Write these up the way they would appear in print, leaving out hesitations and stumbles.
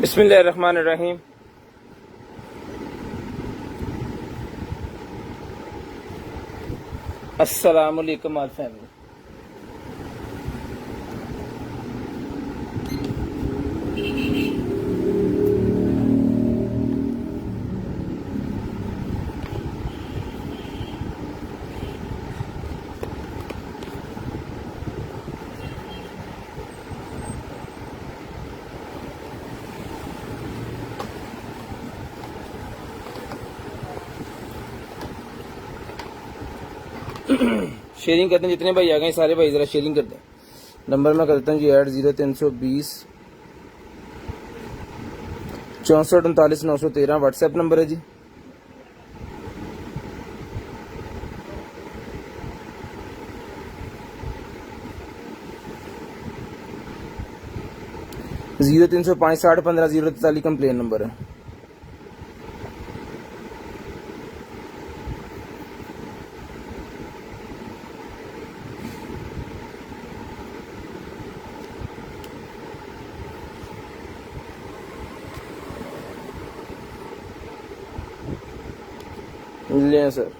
बिस्मिल्लाहिर्रहमानिर्रहीम। अस्सलामुअलैकुम all family. Sharing करते हैं, जितने भाई आ गए सारे भाई ज़रा शेयरिंग करते हैं। नंबर मैं करता हूँ जी ऐड 0320 64 39 913 व्हाट्सएप नंबर है जी। जीरो 305 60 15 043 कंप्लेन नंबर है। ले सर,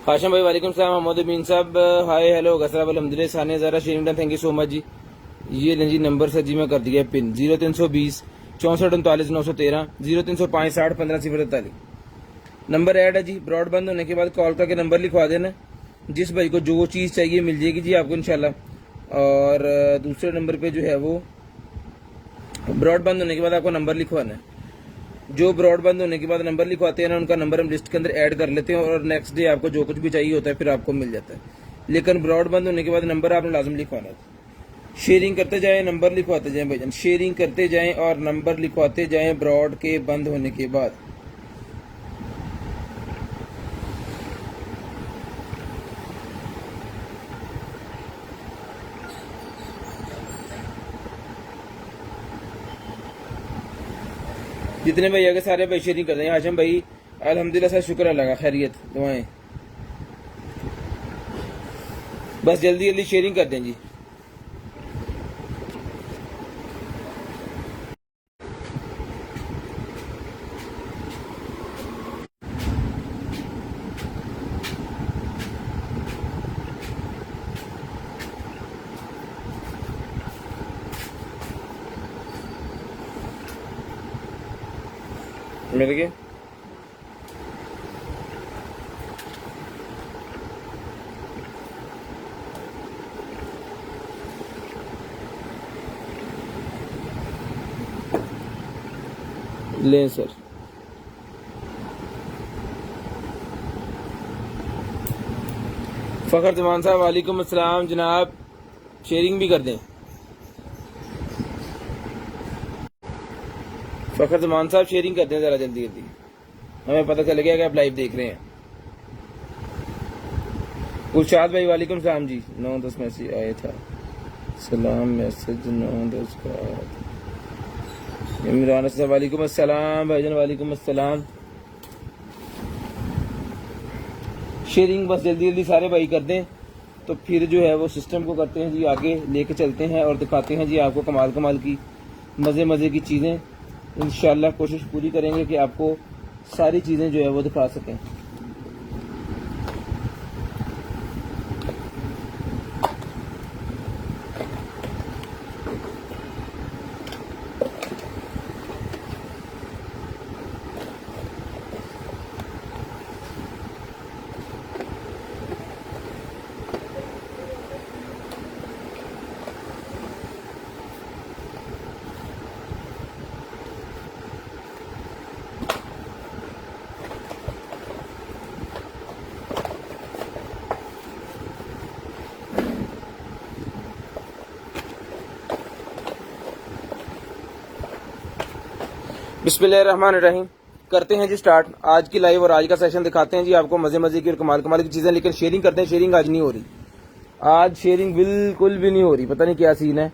हाशिम भाई वालेकुम सलाम। मोहम्मद अमीन साहब हाय हेलो गसराब अलहमदिल्ला सानिया ज़रा sharing done, thank you so much ji. ये लें जी नंबर सर जी मैं कर दिया पिन 0320 64 39 913 0305 60 15 043 नंबर ऐड है जी। ब्रॉड बंद होने के बाद कॉल करके नंबर लिखवा देना। जिस भाई को जो चीज़ चाहिए मिल जाएगी जी आपको इंशाल्लाह। और दूसरे नंबर पे जो है वो ब्रॉड बंद होने के बाद आपको नंबर लिखवाना है। जो ब्रॉडबैंड होने के बाद नंबर लिखवाते हैं ना, उनका नंबर हम लिस्ट के अंदर ऐड कर लेते हैं और नेक्स्ट डे आपको जो कुछ भी चाहिए होता है फिर आपको मिल जाता है। लेकिन ब्रॉडबैंड होने के बाद नंबर आपने लाजम लिखवाना है। शेयरिंग करते जाएं, नंबर लिखवाते जाएं भाईजान, शेयरिंग करते जाएं और नंबर लिखवाते जाएं ब्रॉड के बंद होने के बाद। जितने भाई आगे सारे भाई शेयरिंग कर रहे हैं। हाशिम भाई अल्हम्दुलिल्लाह सर, शुक्र अल्लाह का, खैरियत दुआएं। बस जल्दी जल्दी शेयरिंग कर दें जी। मिल गए। लें सर, फ़खर जमान साहब वालेकुम अस्सलाम जनाब, शेयरिंग भी कर दें। फ़खर जमान साहब शेयरिंग कर दें ज़रा जल्दी जल्दी, हमें पता चल गया कि आप लाइव देख रहे हैं। गुलशाद भाई वालेकुम सलाम जी। 9-10 मैसेज आया था, सलाम मैसेज 9-10 का आया था। इमरान साहब वालेकुम अस्सलाम, भाईजान वालेकुम अस्सलाम। शेयरिंग बस जल्दी जल्दी सारे भाई कर दें तो फिर जो है वो सिस्टम को करते हैं जी आगे लेके चलते हैं और दिखाते हैं जी आपको कमाल कमाल की मज़े मज़े की चीज़ें। इंशाल्लाह कोशिश पूरी करेंगे कि आपको सारी चीज़ें जो है वो दिखा सकें। बिस्मिल्लाहिर्रहमानिर्रहीम। करते हैं जी स्टार्ट आज की लाइव और आज का सेशन दिखाते हैं जी आपको मजे मजे की और कमाल कमाल की चीजें। लेकिन शेयरिंग करते हैं, शेयरिंग आज नहीं हो रही, आज शेयरिंग बिल्कुल भी नहीं हो रही। पता नहीं क्या सीन है,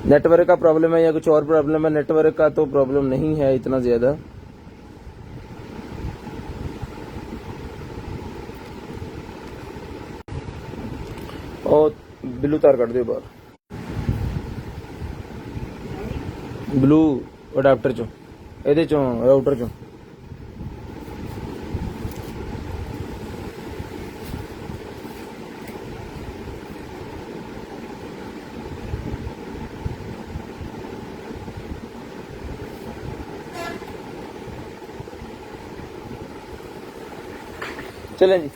नेटवर्क का प्रॉब्लम है या कुछ और प्रॉब्लम है। नेटवर्क का तो प्रॉब्लम नहीं है इतना ज्यादा, और ब्लू तार कट दो बाहर, ब्लू अडाप्टर चो ਇਹਦੇ ਚੋਂ ਰਾਊਟਰ ਚੋਂ। चलें जी,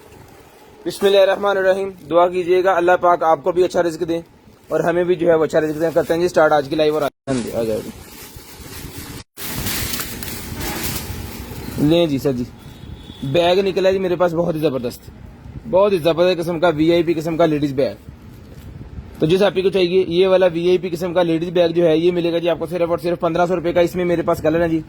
बिस्मिल्लाहिर्रहमानिर्रहीम। दुआ कीजिएगा अल्लाह पाक आपको भी अच्छा रिज्क दे और हमें भी जो है वो अच्छा रिज्क दें। करते हैं जी स्टार्ट आज की लाइव और आ जाओ जी। लें जी सर जी, बैग निकला जी मेरे पास बहुत ही जबरदस्त किस्म का वीआईपी किस्म का लेडीज बैग। तो जिस आपको चाहिए ये वाला वीआईपी किस्म का लेडीज बैग जो है ये मिलेगा जी आपको सिर्फ और सिर्फ 1500 रुपए का। इसमें मेरे पास कलर है जी,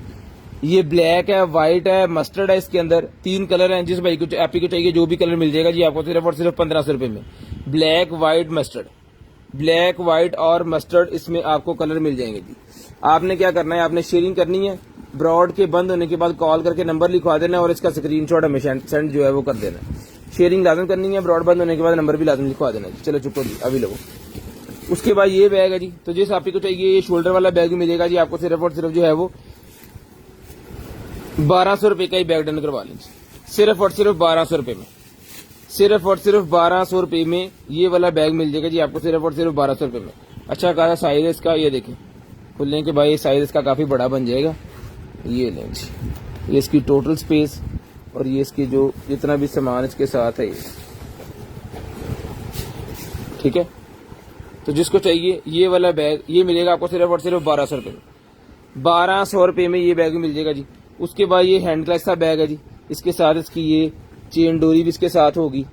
ये ब्लैक है, व्हाइट है, मस्टर्ड है। इसके अंदर 3 कलर हैं। जिस भाई को आपको चाहिए जो भी कलर मिल जाएगा जी आपको सिर्फ और सिर्फ 1500 रुपए में। Black white mustard, black white और मस्टर्ड इसमें आपको कलर मिल जाएंगे जी। आपने क्या करना है, आपने शेयरिंग करनी है। ब्रॉड के बंद होने के बाद कॉल करके नंबर लिखवा देना और इसका स्क्रीनशॉट हमें सेंड जो है वो कर देना। शेयरिंग लाजम करनी है, ब्रॉड बंद होने के बाद नंबर भी लाजम लिखवा देना। चलो चुप जी अभी लो। उसके बाद ये बैग है जी, तो जिस आपको चाहिए ये शोल्डर वाला बैग मिलेगा जी आपको सिर्फ और सिर्फ जो है वो 1200 रुपए का ही बैग डन करवा लेंगे। सिर्फ और सिर्फ 1200 रुपए में, सिर्फ और सिर्फ 1200 रुपए में ये वाला बैग मिल जाएगा जी आपको सिर्फ और सिर्फ 1200 रुपए में। अच्छा खासा साइज है इसका, ये देखें खुलने के बाद साइज इसका काफी बड़ा बन जाएगा। ये लें जी, ये इसकी टोटल स्पेस और ये इसकी जो जितना भी सामान इसके साथ है ये ठीक है। तो जिसको चाहिए ये वाला बैग ये मिलेगा आपको सिर्फ और सिर्फ 1200 रुपए में। 1200 रुपए में ये बैग मिल जाएगा जी। उसके बाद ये हैंड क्लच का बैग है जी, इसके साथ इसकी ये चेन डोरी भी इसके साथ होगी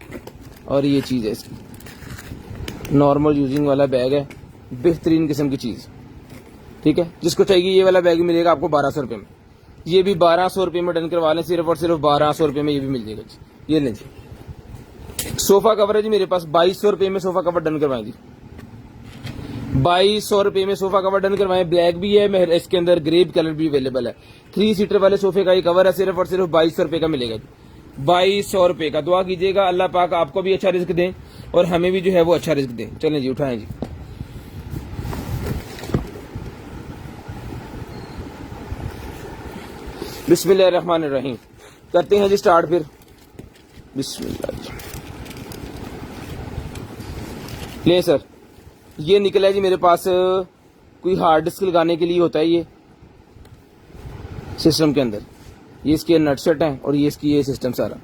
और ये चीज है इसकी नॉर्मल यूजिंग वाला बैग है, बेहतरीन किस्म की चीज ठीक है। जिसको चाहिए ये वाला बैग मिलेगा आपको 1200 रुपए में। ये भी 1200 रुपए में डन करवा लें, सिर्फ और सिर्फ 1200 रुपए में ये भी मिल जाएगा जी। ये लें जी, सोफा कवर है जी मेरे पास 2200 रुपए में सोफा कवर डन करवाएं जी। 2200 रुपए में सोफा कवर डन करवाएं। ब्लैक भी है, इसके अंदर ग्रे कलर भी अवेलेबल है। 3 सीटर वाले सोफे का ये कवर है, सिर्फ और सिर्फ 2200 रुपए का मिलेगा जी। 2200 रुपए का। दुआ कीजिएगा अल्लाह पाक आपको भी अच्छा रिस्क दें और हमें भी जो है वो अच्छा रिस्क दें। चलें जी उठाएं जी। बिस्मिल्लाहिर्रहमानिर्रहीम। करते हैं जी स्टार्ट फिर। बिस्मिल्लाह जी। ले सर, ये निकला है जी मेरे पास, कोई हार्ड डिस्क लगाने के लिए होता है ये सिस्टम के अंदर। ये इसके नट सेट है और ये इसकी ये सिस्टम सारा।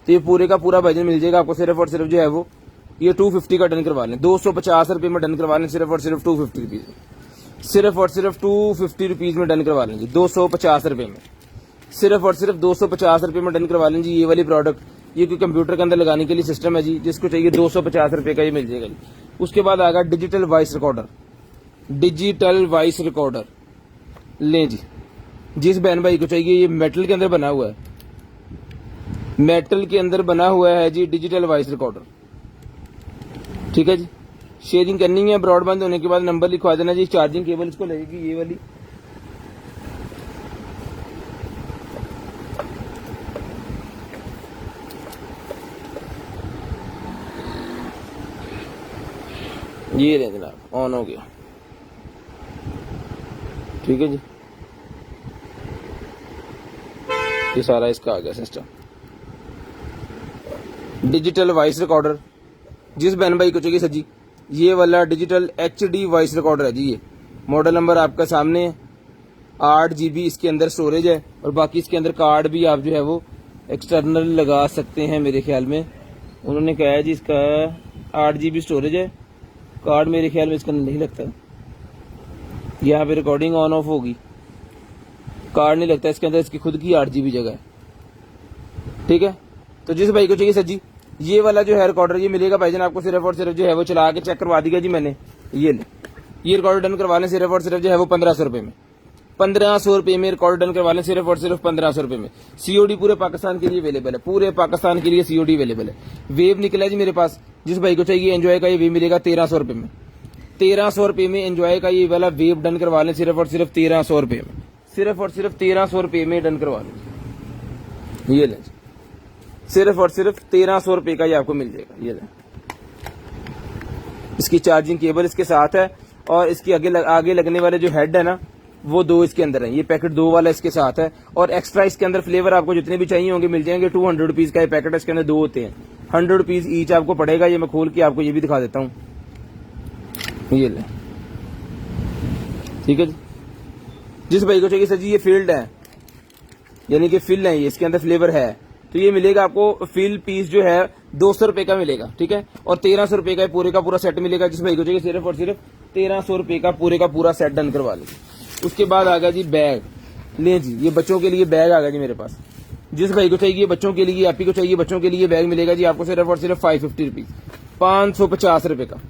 तो ये पूरे का पूरा वजन मिल जाएगा आपको सिर्फ और सिर्फ जो है वो ये 250 का डन करवा लें। 250 रुपए में डन करवा लें, सिर्फ और सिर्फ 250 रुपीज में। सिर्फ और सिर्फ 250 रुपीज में डन करवा लें जी। 250 रुपए में, सिर्फ और सिर्फ 250 रुपए में डन करवा लें जी। ये वाली प्रोडक्ट ये कोई कंप्यूटर के अंदर लगाने के लिए सिस्टम है जी। जिसको चाहिए 250 रुपए का ये मिल जाएगा जी। उसके बाद आएगा digital voice recorder, digital voice recorder लें जी। जिस बहन भाई को चाहिए ये मेटल के अंदर बना हुआ है, मेटल के अंदर बना हुआ है जी डिजिटल वॉइस रिकॉर्डर ठीक है जी। शेयरिंग करनी है, ब्रॉडबैंड होने के बाद नंबर लिखवा देना जी। चार्जिंग केबल इसको लगेगी ये वाली, ये ले जनाब ऑन हो गया ठीक है जी। ये सारा इसका आ गया सिस्टम। डिजिटल वॉइस रिकॉर्डर जिस बहन भाई को चाहिए सर जी ये वाला डिजिटल HD वॉइस रिकॉर्डर है जी। ये मॉडल नंबर आपका सामने है। 8 GB इसके अंदर स्टोरेज है और बाकी इसके अंदर कार्ड भी आप जो है वो एक्सटर्नल लगा सकते हैं। मेरे ख्याल में उन्होंने कहा है जी इसका 8 GB स्टोरेज है। कार्ड मेरे ख्याल में इसका नहीं लगता, यहाँ पे रिकॉर्डिंग ऑन ऑफ होगी, कार्ड नहीं लगता इसके अंदर। इसकी खुद की 8 GB जगह है ठीक है। तो जिस भाई को चाहिए सर जी ये वाला जो है रिकॉर्डर ये मिलेगा भाईजान आपको सिर्फ और सिर्फ जो है वो चला के चेक करवा दिया जी मैंने। ये रिकॉर्डर डन करवा लें सिर्फ और सिर्फ जो है वो 1500 रुपए में। 1500 में रिकॉर्ड डन करवा लें, सिर्फ और सिर्फ 1500 में। सीओडी पूरे पाकिस्तान के लिए अवेलेबल है, पूरे पाकिस्तान के लिए सीओडी अवेलेबल है। वेव निकला है जी मेरे पास, जिस भाई को चाहिए एंजॉय का ये वेव मिलेगा 1300 में। 1300 में एंजॉय का ये वाला वेव डन करवा लें, सिर्फ और सिर्फ 1300 में, सिर्फ और सिर्फ 1300 में डन करवा लें। ये लें सिर्फ और सिर्फ 1300 का ये आपको मिल जाएगा। ये लें, इसकी चार्जिंग केबल इसके साथ है और इसकी आगे लगने वाले जो हेड है ना वो 2 इसके अंदर है। ये पैकेट 2 वाला इसके साथ है और एक्स्ट्रा इसके अंदर फ्लेवर आपको जितने भी चाहिए होंगे मिल जाएंगे। 200 रुपीज का ये पैकेट है, इसके अंदर 2 होते हैं, 100 रुपीज ईच आपको पड़ेगा। ये मैं खोल के आपको ये भी दिखा देता हूँ। ये ले, ठीक है जी। जिस भाई को चाहिए सर जी ये फील्ड है, यानी कि फिल है, ये इसके अंदर फ्लेवर है, तो ये मिलेगा आपको फिल पीस जो है 200 रुपए का मिलेगा, ठीक है। और 1300 रुपए का पूरे का पूरा सेट मिलेगा। जिस भाई को चाहिए सिर्फ और सिर्फ 1300 रुपए का पूरे का पूरा सेट डन करवा लीजिए। उसके बाद आ गया जी बैग, ले जी ये बच्चों के लिए बैग आ गया जी मेरे पास। जिस भाई को चाहिए बच्चों के लिए, आप ही को चाहिए बच्चों के लिए बैग मिलेगा जी आपको सिर्फ और सिर्फ 550 रुपीज, 550 रुपए का,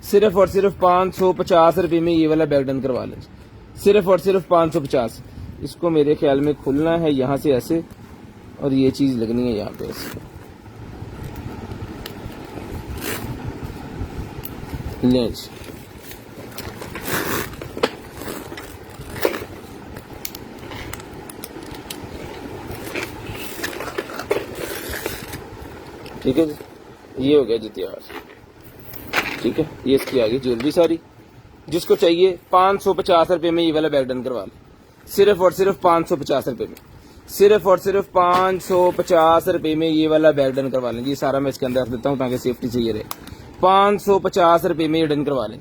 सिर्फ और सिर्फ 550 रुपए में ये वाला बैग डन करवा लें, सिर्फ और सिर्फ 550। इसको मेरे ख्याल में खुलना है यहाँ से ऐसे और ये चीज लगनी है यहाँ पे ऐसे। लें जी, ठीक है जी, ये हो गया जी तैयार, ठीक है। ये इसकी आ गई ज्वेलरी सारी। जिसको चाहिए 550 रुपए में ये वाला बैग डन करवा लें, सिर्फ और सिर्फ 550 रुपए में, सिर्फ और सिर्फ 550 रुपए में ये वाला बैग डन करवा लें जी। सारा मैं इसके अंदर रख देता हूँ ताकि सेफ्टी से ये रहे। 550 रुपए में ये डन करवा लें,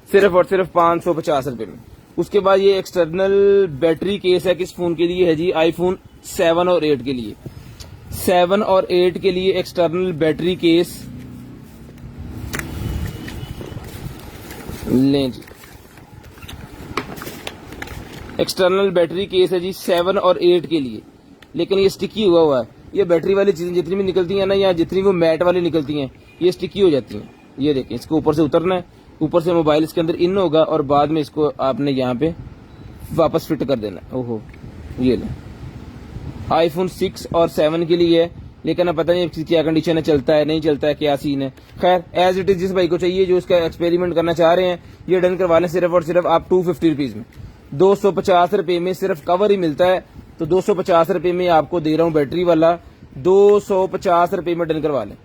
सिर्फ और सिर्फ 550 रुपए में। उसके बाद ये एक्सटर्नल बैटरी केस है, किस फोन के लिए है जी? आईफोन 7 और 8 के लिए, 7 और 8 के लिए एक्सटर्नल बैटरी केस लें जी। एक्सटर्नल बैटरी केस है जी 7 और 8 के लिए, लेकिन ये स्टिकी हुआ है। ये बैटरी वाली चीजें जितनी भी निकलती हैं ना, या जितनी वो मैट वाली निकलती हैं, ये स्टिकी हो जाती हैं। ये देखें, इसको ऊपर से उतरना है, ऊपर से मोबाइल इसके अंदर इन होगा और बाद में इसको आपने यहाँ पे वापस फिट कर देना है। ओहो, ये ले आईफोन 6 और 7 के लिए है, लेकिन अब पता नहीं क्या कंडीशन है, चलता है नहीं चलता है, क्या सीन है। खैर एज इट इज, जिस भाई को चाहिए जो इसका एक्सपेरिमेंट करना चाह रहे हैं, ये डन करवा लें सिर्फ और सिर्फ आप 250 रुपीज में। 250 रुपए में सिर्फ कवर ही मिलता है, तो 250 रुपए में आपको दे रहा हूँ बैटरी वाला। 250 रुपए में डन करवा लें,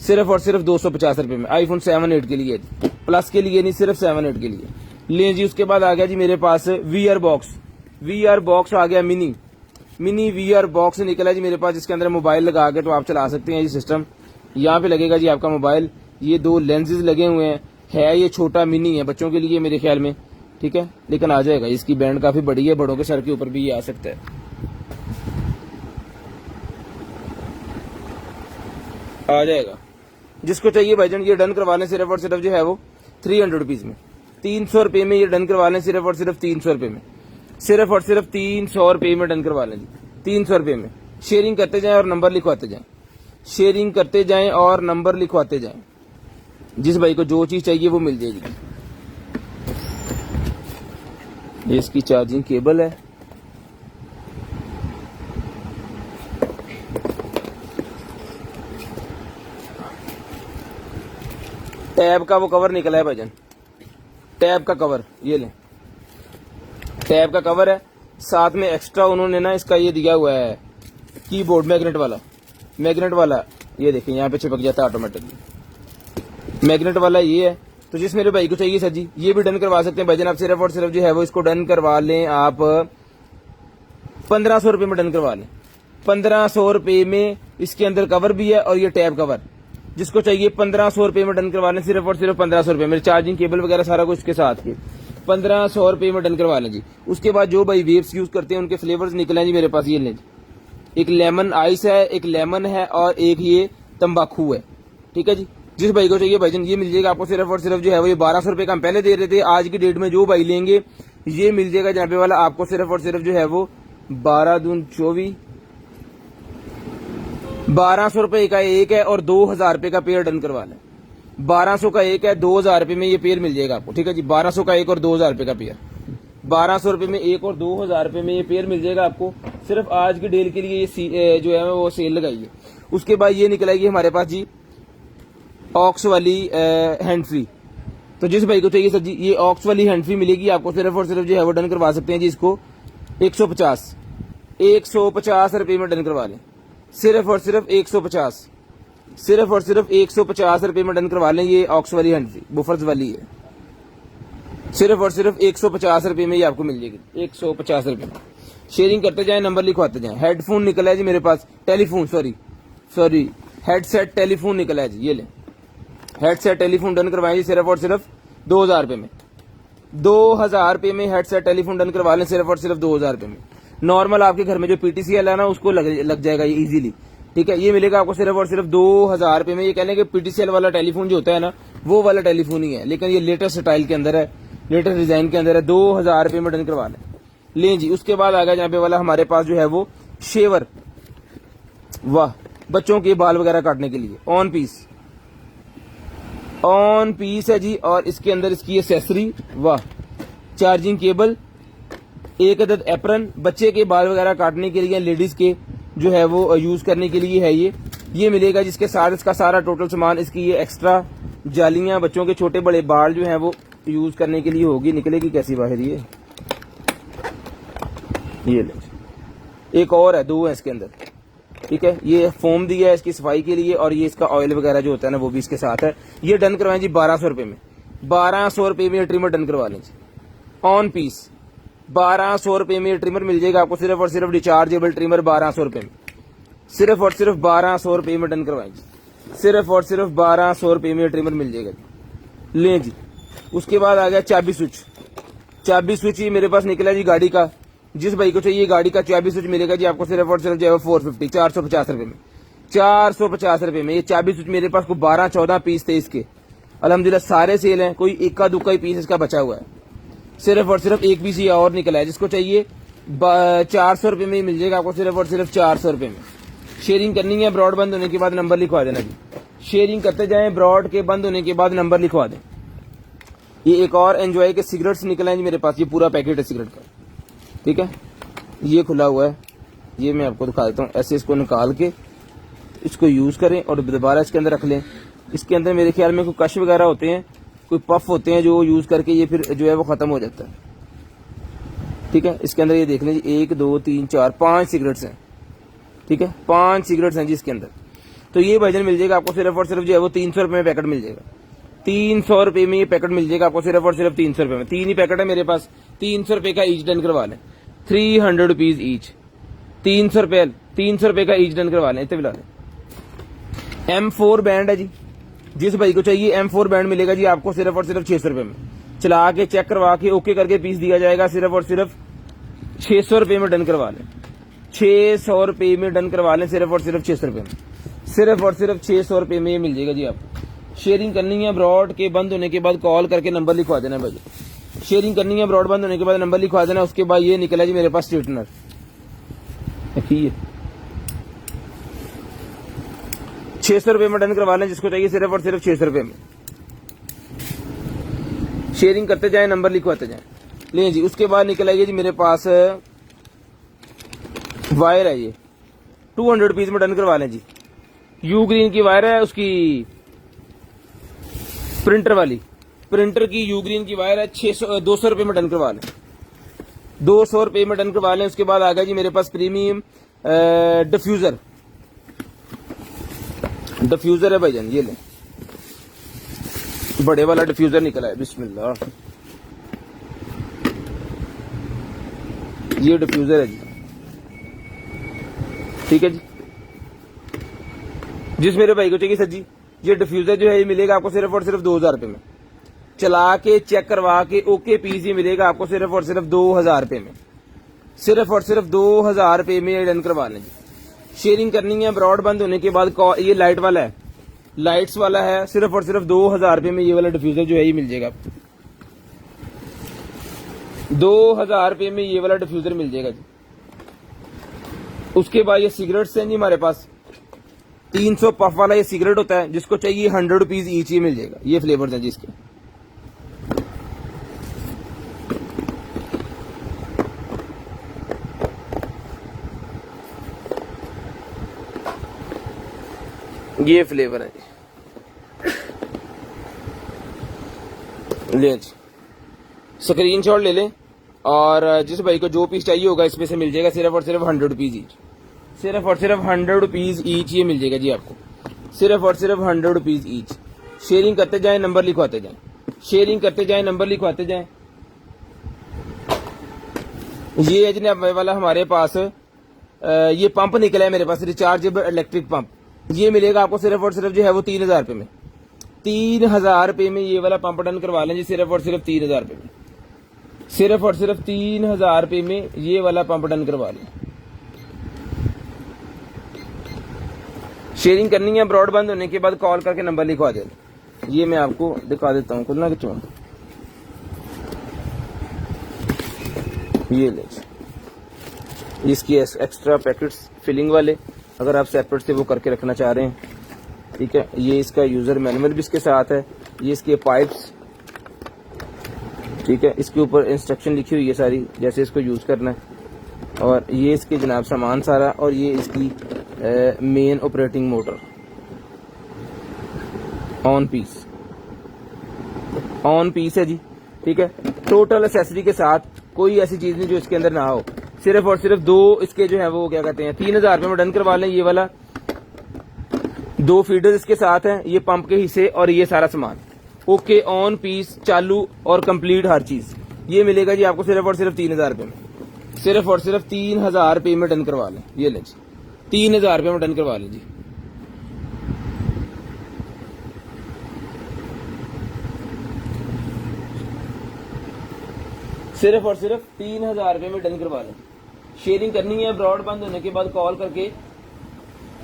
सिर्फ और सिर्फ 250 रुपए में। आईफोन 7 8 के लिए, प्लस के लिए नहीं, सिर्फ 7 8 के लिए लें जी। उसके बाद आ गया जी मेरे पास VR बॉक्स। VR बॉक्स आ गया, मिनी VR बॉक्स निकला जी मेरे पास, जिसके अंदर मोबाइल लगा के तो आप चला सकते हैं। ये सिस्टम यहाँ पे लगेगा जी आपका मोबाइल। ये 2 लेंसेज लगे हुए हैं, है ये छोटा मिनी है, बच्चों के लिए मेरे ख्याल में, ठीक है, लेकिन आ जाएगा। इसकी बैंड काफी बड़ी है, बड़ों के सर के ऊपर भी ये आ सकता है, आ जाएगा। जिसको चाहिए भाईजान ये डन करवा लें सिर्फ और सिर्फ जो है वो 300 रुपीज में। 300 रुपए में ये डन करवा लें, सिर्फ और सिर्फ 300 रुपए में, सिर्फ और सिर्फ 300 रुपए में डन करवा लें जी। 300 रुपए में शेयरिंग करते जाएं और नंबर लिखवाते जाएं, शेयरिंग करते जाएं और नंबर लिखवाते जाएं। जिस भाई को जो चीज चाहिए वो मिल जाएगी। ये इसकी चार्जिंग केबल है, टैब का वो कवर निकला है भाईजान, टैब का कवर, ये लें, टैब का कवर है। साथ में एक्स्ट्रा उन्होंने ना इसका ये दिया हुआ है कीबोर्ड, मैग्नेट वाला, ये देखिए यहाँ पे चिपक जाता है ऑटोमेटिकली, मैग्नेट वाला ये है। तो जिस मेरे भाई को चाहिए सर जी ये भी डन करवा सकते हैं भाईजान आप, सिर्फ और सिर्फ जो है वो इसको डन करवा लें आप 1500 रुपए में डन करवा लें। 1500 रुपए में इसके अंदर कवर भी है और ये टैब कवर। जिसको चाहिए 1500 रुपए में डन करवा लें, सिर्फ और सिर्फ 1500 रुपए में, चार्जिंग केबल वगैरह सारा कुछ इसके साथ के 1500 रुपए में डन करवा लें जी। उसके बाद जो भाई वेव्स यूज करते हैं उनके फ्लेवर्स निकले हैं जी मेरे पास, ये लें जी। एक लेमन आइस है, एक लेमन है और एक ये तंबाकू है, ठीक है जी। जिस भाई को चाहिए भाईजान ये मिल जाएगा आपको सिर्फ और सिर्फ जो है वो ये 1200 रुपए का हम पहले दे रहे थे, आज की डेट में जो भाई लेंगे ये मिल जाएगा जनाबे वाला आपको सिर्फ और सिर्फ जो है वो 12 दून 24, 1200 रुपए का एक है और 2000 रुपए का पेयर डन करवा लें। 1200 का एक है, 2000 रुपए में ये पेयर मिल जाएगा आपको, ठीक है जी। 1200 का एक और 2000 रुपए का पेयर, 1200 रुपये में एक और 2000 रुपये में ये पेयर मिल जाएगा आपको। सिर्फ आज की डील के लिए ये जो है वो सेल लगाई है। उसके बाद ये निकल आएगी हमारे पास जी ऑक्स वाली हैंड फ्री। तो जिस भाई को चाहिए सर जी ये ऑक्स वाली हैंड फ्री मिलेगी आपको, सिर्फ और सिर्फ जो है वो डन करवा सकते हैं जी इसको 150 रुपये में डन करवा लें। सिर्फ और सिर्फ 150, सिर्फ और सिर्फ 150 रुपये में डन करवा लें। ये ऑक्स वाली हैंड फ्री बुफर्स वाली है, सिर्फ और सिर्फ 150 रुपये में ये आपको मिल जाएगी, 150 रुपये में। शेयरिंग करते जाएं, नंबर लिखवाते जाएं। हेडफोन निकला है जी मेरे पास, टेलीफोन सॉरी हेडसेट टेलीफोन निकला है जी, ये लें हेडसेट टेलीफोन डन करवाएं जी सिर्फ और सिर्फ 2000 रुपये में। 2000 रुपये में हेडसेट टेलीफोन डन करवा लें सिर्फ और सिर्फ 2000 रुपये में। नॉर्मल आपके घर में जो पीटीसीएल है ना उसको लग जाएगा ये इजीली, ठीक है। ये मिलेगा आपको सिर्फ और सिर्फ 2000 रुपये में। ये कहने के पीटीसीएल वाला टेलीफोन जो होता है ना वो वाला टेलीफोन ही है, लेकिन ये लेटेस्ट स्टाइल के अंदर है, लेटेस्ट डिजाइन के अंदर है। 2000 रुपये में डन करवा लें जी। उसके बाद आ गया जहाँ पे वाला हमारे पास जो है वो शेवर, वाह, बच्चों के बाल वगैरह काटने के लिए ऑन पीस है जी। और इसके अंदर इसकी एक्सेसरी, वाह, चार्जिंग केबल, एक अदद एप्रन, बच्चे के बाल वगैरह काटने के लिए लेडीज के जो है वो यूज करने के लिए है ये मिलेगा जिसके साथ इसका सारा टोटल सामान, इसकी ये एक्स्ट्रा जालियां बच्चों के छोटे बड़े बाल जो है वो यूज करने के लिए होगी। निकलेगी कैसी बाहर ये ले, एक और है, 2 है इसके अंदर, ठीक है। ये फोम दिया है इसकी सफाई के लिए और ये इसका ऑयल वगैरह जो होता है ना वो भी इसके साथ है। ये डन करवाएं जी 1200 रुपये में। 1200 रुपये में ट्रिमर डन करवा लें जी ऑन पीस। 1200 रुपये में ट्रिमर मिल जाएगा आपको, सिर्फ और सिर्फ रिचार्जेबल ट्रिमर 1200 रुपये में। सिर्फ और सिर्फ 1200 रुपये में डन करवाएं जी, सिर्फ और सिर्फ 1200 रुपये में ट्रिमर मिल जाएगा जी, लें जी। उसके बाद आ गया चाबी स्विच ही मेरे पास निकला जी गाड़ी का। जिस भाई को चाहिए गाड़ी का चाबी स्विच मिलेगा जी आपको सिर्फ और सिर्फ जो है 450 रुपये में। 450 रुपये में ये चाबी स्विच मेरे पास को 12-14 पीस थे इसके, अल्हम्दुलिल्लाह सारे सेल हैं, कोई इक्का दुक्का ही पीस इसका बचा हुआ है। सिर्फ और सिर्फ एक पीस ये और निकला है, जिसको चाहिए 400 रुपये में ही मिल जाएगा आपको, सिर्फ और सिर्फ 400 रुपये में। शेयरिंग करनी है, ब्रॉड बंद होने के बाद नंबर लिखवा देना जी। शेयरिंग करते जाएं, ब्रॉड के बंद होने के बाद नंबर लिखवा दें। ये एक और एंजॉय के सिगरेट्स निकले हैं जी मेरे पास, ये पूरा पैकेट है सिगरेट का, ठीक है। ये खुला हुआ है, ये मैं आपको दिखा देता हूँ। ऐसे इसको निकाल के इसको यूज करें और दोबारा इसके अंदर रख लें। इसके अंदर मेरे ख्याल में कोई कश वगैरह होते हैं, कोई पफ होते हैं जो यूज करके ये फिर जो है वो खत्म हो जाता है, ठीक है। इसके अंदर ये देख लें जी 1 2 3 4 5 सिगरेट्स हैं, ठीक है, 5 सिगरेट्स हैं जी इसके अंदर। तो ये वर्जन मिल जाएगा आपको सिर्फ और सिर्फ जो है वो 300 रुपये में पैकेट मिल जाएगा। 300 रुपये में ये पैकेट मिल जाएगा आपको सिर्फ और सिर्फ 300 रुपये में। 3 ही पैकेट है मेरे पास, 300 रुपये का ईच डन करवा लें, 300 रुपीज ईच। 300 रुपये का ईच डन करवा लें। इतने बिला M4 बैंड है जी, जिस भाई को चाहिए M4 बैंड मिलेगा जी आपको सिर्फ और सिर्फ 600 रुपये में। चला के चेक करवा के ओके करके पीस दिया जाएगा, सिर्फ और सिर्फ 600 रुपये में डन करवा लें। 600 रुपये में डन करवा लें, सिर्फ और सिर्फ 600 रुपये में। सिर्फ और सिर्फ 600 रुपये में ये मिल जाएगा जी आपको। शेयरिंग करनी है, ब्रॉड के बंद होने के बाद कॉल करके नंबर लिखवा देना भाई। शेयरिंग करनी है, ब्रॉड बंद होने के बाद नंबर लिखवा देना। उसके बाद ये निकला जी मेरे पास स्ट्रेटनर, 600 रुपये में डन करवा लें, जिसको चाहिए सिर्फ और सिर्फ 600 रुपये में। शेयरिंग करते जाएं, नंबर लिखवाते जाएं। लें जी, उसके बाद निकल आइए जी मेरे पास वायर है, ये 200 रुपीज में डन करवा लें जी। यू ग्रीन की वायर है, उसकी प्रिंटर वाली, प्रिंटर की यू ग्रीन की वायर है। 200 रुपये में डन करवा लें, 200 रुपये में डन करवा लें। उसके बाद आ गया जी मेरे पास प्रीमियम डिफ्यूजर है भाईजान, ये लें, बड़े वाला डिफ्यूजर निकला है, बिस्मिल्लाह। ये डिफ्यूजर है जी, ठीक है जी। जिस मेरे भाई को चाहिए सर जी, ये डिफ्यूजर जो है ये मिलेगा आपको सिर्फ और सिर्फ 2000 रुपये में। चला के चेक करवा के ओके पीस ये मिलेगा आपको सिर्फ और सिर्फ 2000 रुपये में। सिर्फ और सिर्फ 2000 रुपये में डन करवा लें जी। शेयरिंग करनी है, ब्रॉड बंद होने के बाद ये लाइट वाला है, लाइट्स वाला है, सिर्फ और सिर्फ 2000 रुपये में ये वाला डिफ्यूजर जो है ये मिल जाएगा आपको। 2000 रुपये में ये वाला डिफ्यूजर मिल जाएगा जी। उसके बाद ये सिगरेट्स हैं जी हमारे पास, 300 पफ वाला ये सिगरेट होता है, जिसको चाहिए 100 रुपीज ईच ही मिल जाएगा। ये फ्लेवर्स हैं जी इसके, ये फ्लेवर है जी, ले जी स्क्रीनशॉट ले लें। और जिस भाई को जो पीस चाहिए होगा इसमें से मिल जाएगा सिर्फ और सिर्फ 100 रुपीज ईच, सिर्फ और सिर्फ 100 रुपीज ईच ये मिल जाएगा जी आपको, सिर्फ और सिर्फ 100 रुपीज ईच। शेयरिंग करते जाएं, नंबर लिखवाते जाएं, शेयरिंग करते जाएं, नंबर लिखवाते जाएं। ये है जी वाला हमारे पास ये पंप निकला है मेरे पास, रिचार्जेबल इलेक्ट्रिक पंप। ये मिलेगा आपको सिर्फ और सिर्फ जो है वो 3000 रुपए में, 3000 रुपए में ये वाला पंप डन करवा लें जी, सिर्फ और सिर्फ 3000 रुपए में, सिर्फ और सिर्फ 3000 रुपए में ये वाला पंप डन करवा लें। शेयरिंग करनी है, ब्रॉडबैंड होने के बाद कॉल करके नंबर लिखवा दें। ये मैं आपको दिखा देता हूँ खुलना कितना, ये ले इसकी एक्स्ट्रा पैकेट्स फिलिंग वाले, अगर आप सेपरेट से वो करके रखना चाह रहे हैं, ठीक है। ये इसका यूजर मैनुअल भी इसके साथ है, ये इसके पाइप्स, ठीक है। इसके ऊपर इंस्ट्रक्शन लिखी हुई है सारी, जैसे इसको यूज करना है। और ये इसके जनाब सामान सारा, और ये इसकी main operating motor on piece है जी, ठीक है। टोटल एक्सेसरी के साथ कोई ऐसी चीज नहीं जो इसके अंदर ना हो। सिर्फ और सिर्फ दो इसके जो है वो क्या कहते हैं 3000 रुपए में डन करवा लें। ये वाला 2 फीडर इसके साथ हैं, ये पंप के हिस्से और ये सारा सामान ओके, ऑन पीस, चालू और कंप्लीट हर चीज ये मिलेगा जी आपको सिर्फ और सिर्फ 3000 रुपए में, सिर्फ और सिर्फ 3000 रुपए में डन करवा लें। ये लें जी 3000 रुपए में डन करवा लें जी। सिर्फ और सिर्फ 3000 रुपए में डन करवा लें। शेयरिंग करनी है, ब्रॉडबैंड होने के बाद कॉल करके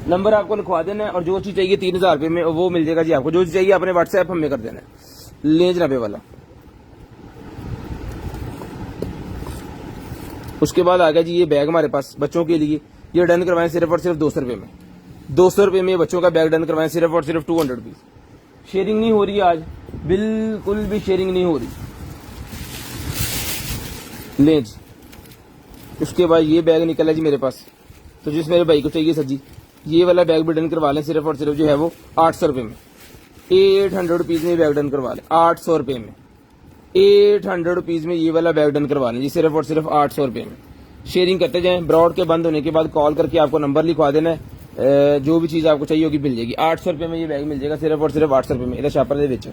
नंबर आपको लिखवा देना है, और जो चीज चाहिए 3000 रुपए में वो मिल जाएगा जी आपको। जो चीज चाहिए आपने व्हाट्सएप हमें कर देना है। ले जनाबे वाला, उसके बाद आ गया जी ये बैग हमारे पास बच्चों के लिए, ये डन करवाएं सिर्फ और सिर्फ 200 रुपए में, 200 रुपए में बच्चों का बैग डन करवाएं सिर्फ और सिर्फ 200 रुपीज। शेयरिंग नहीं हो रही आज, बिल्कुल भी शेयरिंग नहीं हो रही। ले जी, उसके बाद ये बैग निकला जी मेरे पास, तो जिस मेरे भाई को चाहिए सर जी ये वाला बैग भी डन करवा लें सिर्फ और सिर्फ जो है वो 800 रुपए में, 800 रुपीज में बैग डन करवा लें, 800 रुपए में, 800 रुपीज में ये वाला बैग डन करवा लें जी, सिर्फ और सिर्फ 800 रुपए में। शेयरिंग करते जाएं, ब्रॉड के बंद होने के बाद कॉल करके आपको नंबर लिखवा देना है, जो भी चीज आपको चाहिए होगी मिल जाएगी। 800 रुपए में ये बैग मिल जाएगा, सिर्फ और सिर्फ 800 रुपए में, इधर शापर दे बेचो।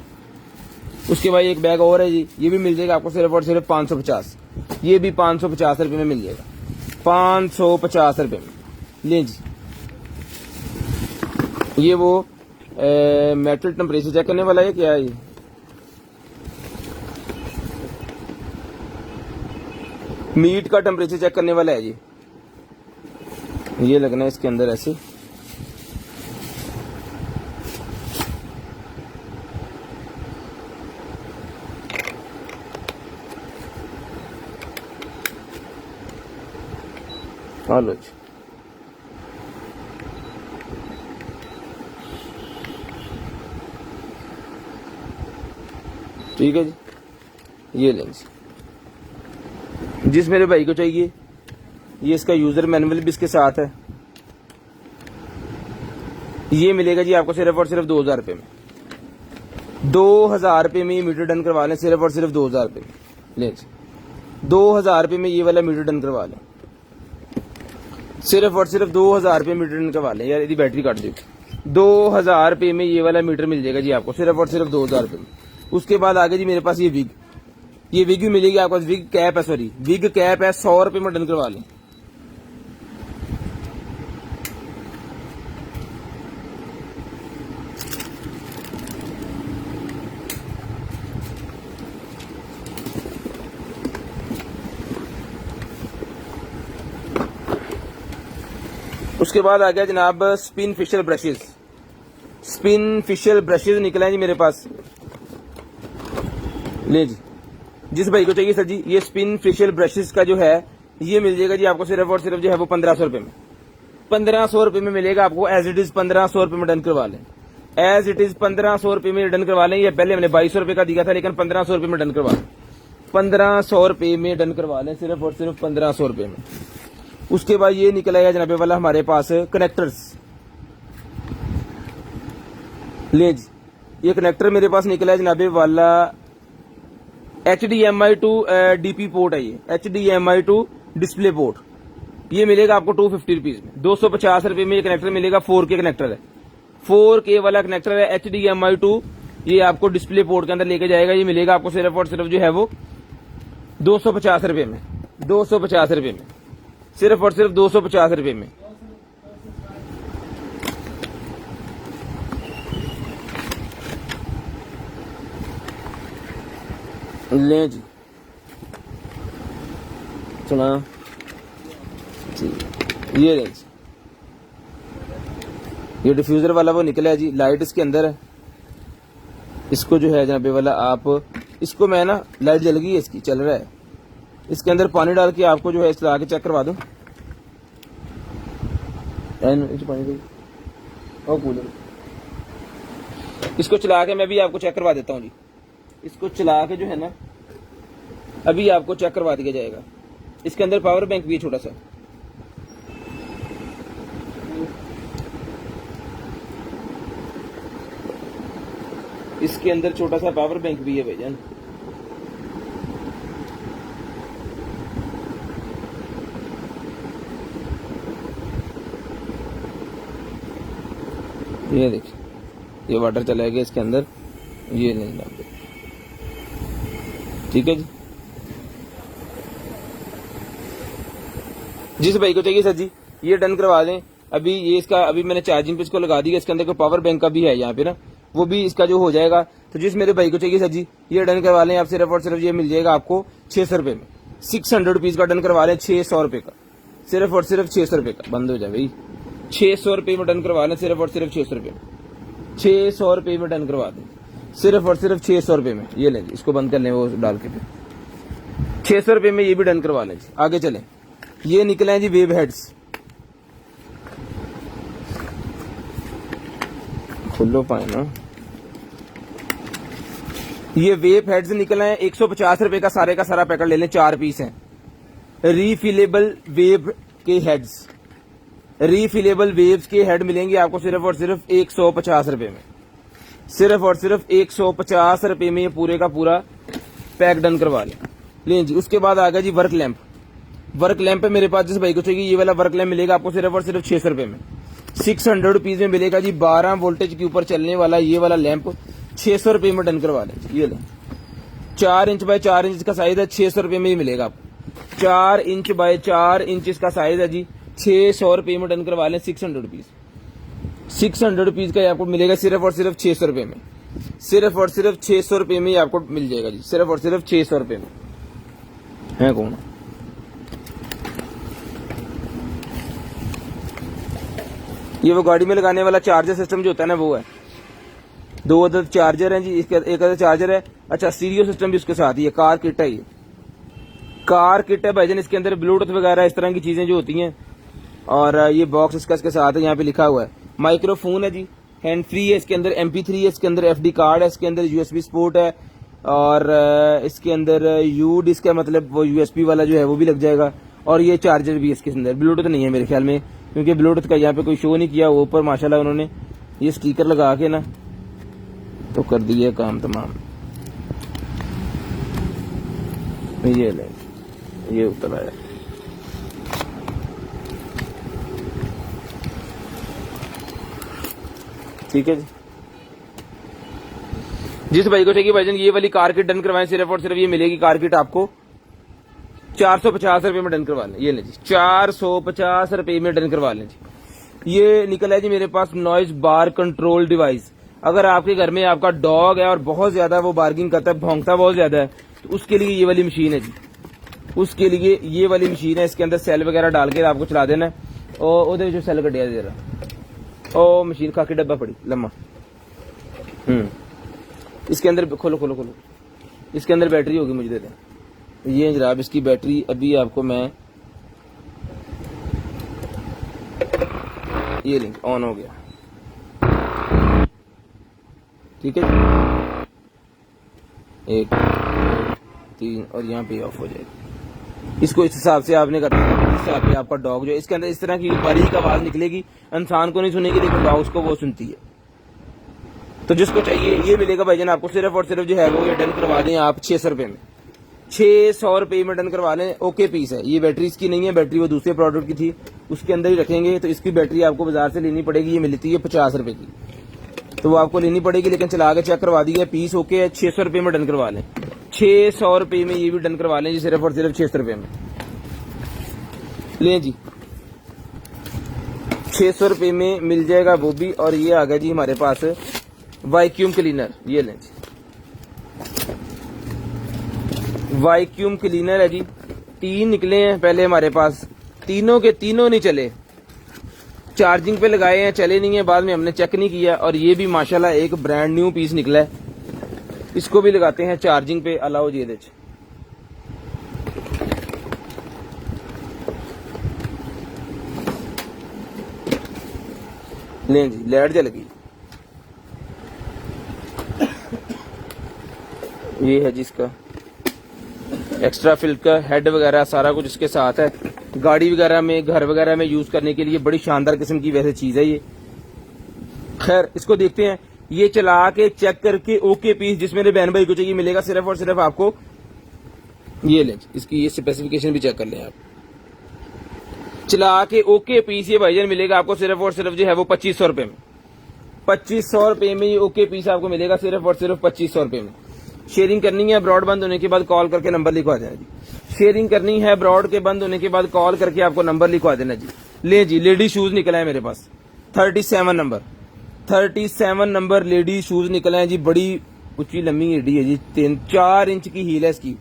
उसके बाद एक बैग और है जी, ये भी मिल जाएगा आपको सिर्फ और सिर्फ 550, ये भी 550 रुपए में मिल जाएगा, 550 रुपए में। ले जी, ये वो मेटल टेम्परेचर चेक करने वाला है, क्या है ये? मीट का टेम्परेचर चेक करने वाला है जी। ये लगना है इसके अंदर ऐसे, लो जी। ठीक है जी, ये लेंस जिस मेरे भाई को चाहिए, ये इसका यूजर मैनुअल भी इसके साथ है। ये मिलेगा जी आपको सिर्फ और सिर्फ 2000 रुपए में, 2000 रुपए में ये मीटर डन करवा लें, सिर्फ और सिर्फ 2000 रुपए में। ले 2000 रुपए में ये वाला मीटर डन करवा लें, सिर्फ और सिर्फ 2000 रुपए मीटर डन करवा लें। यार यदि बैटरी काट दी, 2000 रुपए में ये वाला मीटर मिल जाएगा जी आपको, सिर्फ और सिर्फ 2000 रुपए में। उसके बाद आगे जी मेरे पास ये विग भी मिलेगी आपको, विग कैप है, सॉरी विग कैप है, 100 रुपए में डन करवा लें। उसके बाद आ गया जनाब spin facial brushes, spin facial brushes निकले हैं जी मेरे पास। ले जी, जिस भाई को चाहिए सर जी ये स्पिन फेशियल ब्रशेस का जो है ये मिल जाएगा जी आपको सिर्फ और सिर्फ जो है वो 1500 रुपए में, 1500 रुपए में मिलेगा आपको। एज इट इज 1500 रुपए में डन करवा लें, एज इट इज 1500 रुपए में डन करवा लें। ये पहले मैंने 2200 रुपए का दिया था, लेकिन 1500 रुपए में डन करवा लें, 1500 रुपए में डन करवा लें, सिर्फ और सिर्फ 1500 रुपए में। उसके बाद ये निकल आएगा जनाबे वाला हमारे पास कनेक्टर्स, ले जी, ये कनेक्टर मेरे पास निकला है जनाबे वाला HDMI टू DP पोर्ट है। ये HDMI टू डिस्प्ले पोर्ट ये मिलेगा आपको 250 रुपीज में। 250 रुपए में ये कनेक्टर मिलेगा। 4K कनेक्टर है, 4K वाला कनेक्टर है। HDMI टू ये आपको डिस्प्ले पोर्ट के अंदर लेके जाएगा। ये मिलेगा आपको सिर्फ और सिर्फ जो है वो 250 रुपए में। 250 रुपए में, सिर्फ और सिर्फ 250 रुपए में। ले जी, सुना जी, ये ले जी, ये डिफ्यूजर वाला वो निकला है जी। लाइट इसके अंदर है। इसको जो है जनाबे वाला आप इसको मैं ना लाइट जल गई है, इसकी चल रहा है। इसके अंदर पानी डाल के आपको जो है इस आगे चेक करवा दूं। पानी और कूलर इसको चला के मैं भी आपको चेक करवा देता हूँ जी। इसको चला के जो है ना अभी आपको चेक करवा दिया जाएगा। इसके अंदर पावर बैंक भी है छोटा सा। इसके अंदर छोटा सा पावर बैंक भी है भाईजान। ये देखिए, ये वाटर चला गया इसके अंदर। ये नहीं डाल, ठीक है जी। जिस भाई को चाहिए सर जी ये डन करवा दें। अभी ये इसका अभी मैंने चार्जिंग पे इसको लगा दिया। इसके अंदर कोई पावर बैंक का भी है यहाँ पे ना, वो भी इसका जो हो जाएगा। तो जिस मेरे भाई को चाहिए सर जी ये डन करवा लें आप। सिर्फ और सिर्फ ये मिल जाएगा आपको 600 रुपए में। 600 रुपीज का डन करवा लें। 600 रुपए का, सिर्फ और सिर्फ 600 रुपए का। बंद हो जाए भाई। 600 रुपए में डन करवा लें, सिर्फ और सिर्फ 600 रुपए में। 600 रुपए में डन करवा दें, सिर्फ और सिर्फ 600 रुपए में। ये लें, इसको बंद कर लें वो डाल के। 600 रुपए में ये भी डन करवा लें। आगे चलें, ये निकले हैं जी वेव हेड्स। खुलो पाए ना, ये वेव हेड्स निकले हैं। 150 रुपए का सारे का सारा पैकेट ले लें। 4 पीस हैं। रीफिलेबल वेव के हेड्स, रीफिलेबल वेव्स के हेड मिलेंगे आपको सिर्फ और सिर्फ 150 रुपए में। सिर्फ और सिर्फ 150 रुपए में ये पूरे का पूरा पैक डन करवा लें जी। उसके बाद आ गया जी वर्क लैंप। वर्क लैंप पे मेरे पास जिस भाई को चाहिए ये वाला वर्क लैंप मिलेगा आपको सिर्फ और सिर्फ 600 रुपए में। 600 रुपीज में मिलेगा जी। 12 वोल्टेज के ऊपर चलने वाला ये वाला लैंप 600 रुपए में डन करवा लें। ये लें, 4 इंच बाय 4 इंच का साइज है। 600 रुपए में ही मिलेगा आपको। 4 इंच बाय 4 इंच इसका साइज है जी। 600 रुपए में डन करवा लें। 600 रुपीज, 600 रुपीज का आपको मिलेगा सिर्फ और सिर्फ 600 रुपए में। सिर्फ और सिर्फ 600 रुपए में ही आपको मिल जाएगा जी। सिर्फ और सिर्फ 600 रुपए में। है कौन? ये वो गाड़ी में लगाने वाला चार्जर सिस्टम जो होता है ना, वो है। 2 अदद चार्जर हैं जी। इसके एक अदद चार्जर है। अच्छा, स्टीरियो सिस्टम भी उसके साथ ही है। कार किट है, ये कार किट है भाईजान। इसके अंदर ब्लूटूथ वगैरह इस तरह की चीजें जो होती हैं। और ये बॉक्स इसका इसके साथ है। यहाँ पे लिखा हुआ है माइक्रोफोन है जी। हैंड फ्री है। इसके अंदर MP3 है। इसके अंदर FD कार्ड है। इसके अंदर USB स्पोर्ट है। और इसके अंदर U डिस्क है, मतलब वो USB वाला जो है वो भी लग जाएगा। और ये चार्जर भी है इसके अंदर। ब्लूटूथ नहीं है मेरे ख्याल में, क्योंकि ब्लूटूथ का यहाँ पे कोई शो नहीं किया। वो ऊपर माशाल्लाह उन्होंने ये स्टिकर लगा के ना तो कर दिया काम तमाम। ये ले, ये उतर आया। ठीक है जी। जिस भाई को चाहिए भाईजान ये वाली कार किट डन करवाएं। सिर्फ और सिर्फ ये मिलेगी कार किट आपको 450 रुपए में डन करवा लें। ये ले जी, 450 रुपए में डन करवा लें जी। ये निकला है जी मेरे पास नॉइज बार कंट्रोल डिवाइस। अगर आपके घर में आपका डॉग है और बहुत ज्यादा वो बार्गिंग करता है, भौंकता बहुत ज्यादा है, तो उसके लिए ये वाली मशीन है जी। उसके लिए ये वाली मशीन है। इसके अंदर सेल वगैरह डाल के आपको चला देना है। और उधर जो सेल कटिया दे रहा ओ मशीन खाकी डब्बा पड़ी लम्मा। इसके अंदर खोलो खोलो खोलो, इसके अंदर बैटरी होगी, मुझे दे दें। ये जनाब इसकी बैटरी अभी आपको मैं, ये लिंक ऑन हो गया। ठीक है, 1 2 3 और यहाँ पे ऑफ हो जाएगी। इसको इस हिसाब से आपने करना है। इस हिसाब से आपका डॉग जो है इसके अंदर इस तरह की बारीक आवाज निकलेगी, इंसान को नहीं सुनेगी लेकिन डॉग्स को वो सुनती है। तो जिसको चाहिए ये मिलेगा भाईजान आपको सिर्फ और सिर्फ जो है वो ये डन करवा दें आप 600 रुपए में, 600 रुपए में डन करवा लें। ओके पीस है ये, बैटरी इसकी नहीं है, बैटरी वो दूसरे प्रोडक्ट की थी उसके अंदर ही रखेंगे। तो इसकी बैटरी आपको बाजार से लेनी पड़ेगी, ये मिलती है 50 रुपए की, तो वो आपको लेनी पड़ेगी, लेकिन चला के चेक करवा दी है, पीस ओके है। 600 रुपए में डन करवा लें, 600 रुपए में ये भी डन करवा लें जी, सिर्फ और सिर्फ 600 रुपए में लें जी। 600 रुपए में मिल जाएगा वो भी। और ये आ गया जी हमारे पास वैक्यूम क्लीनर, ये लें जी, वैक्यूम क्लीनर है जी। 3 निकले हैं पहले हमारे पास, तीनों के तीनों नहीं चले, चार्जिंग पे लगाए हैं चले नहीं है, बाद में हमने चेक नहीं किया। और ये भी माशाल्लाह एक ब्रांड न्यू पीस निकला है, इसको भी लगाते हैं चार्जिंग पे। अलाओ जी दे लें जी, लाइट जल गई। ये है जिसका एक्स्ट्रा फिल्टर का हेड वगैरह सारा कुछ इसके साथ है। गाड़ी वगैरह में, घर वगैरह में यूज करने के लिए बड़ी शानदार किस्म की वैसे चीज है ये। खैर इसको देखते हैं, ये चला के चेक करके ओके पीस जिस मेरे बहन भाई को चाहिए मिलेगा सिर्फ और सिर्फ आपको, ये लें इसकी ये स्पेसिफिकेशन भी चेक कर लें आप। चला के ओके पीस ये भाईजान मिलेगा आपको सिर्फ और सिर्फ जो है वो 2500 रुपए में, 2500 रुपए में ये ओके पीस आपको मिलेगा सिर्फ और सिर्फ 2500 रुपए में। शेयरिंग करनी है ब्रॉड बंद होने के बाद कॉल करके नंबर लिखवा देना जी। शेयरिंग करनी है ब्रॉड के बंद होने के बाद कॉल करके आपको नंबर लिखवा देना जी। ले जी, लेडी शूज निकला है मेरे पास 37 नंबर, 37 नंबर लेडी शूज निकला है जी। बड़ी ऊंची लंबी एडी है जी, 4 इंच की हील है इसकी,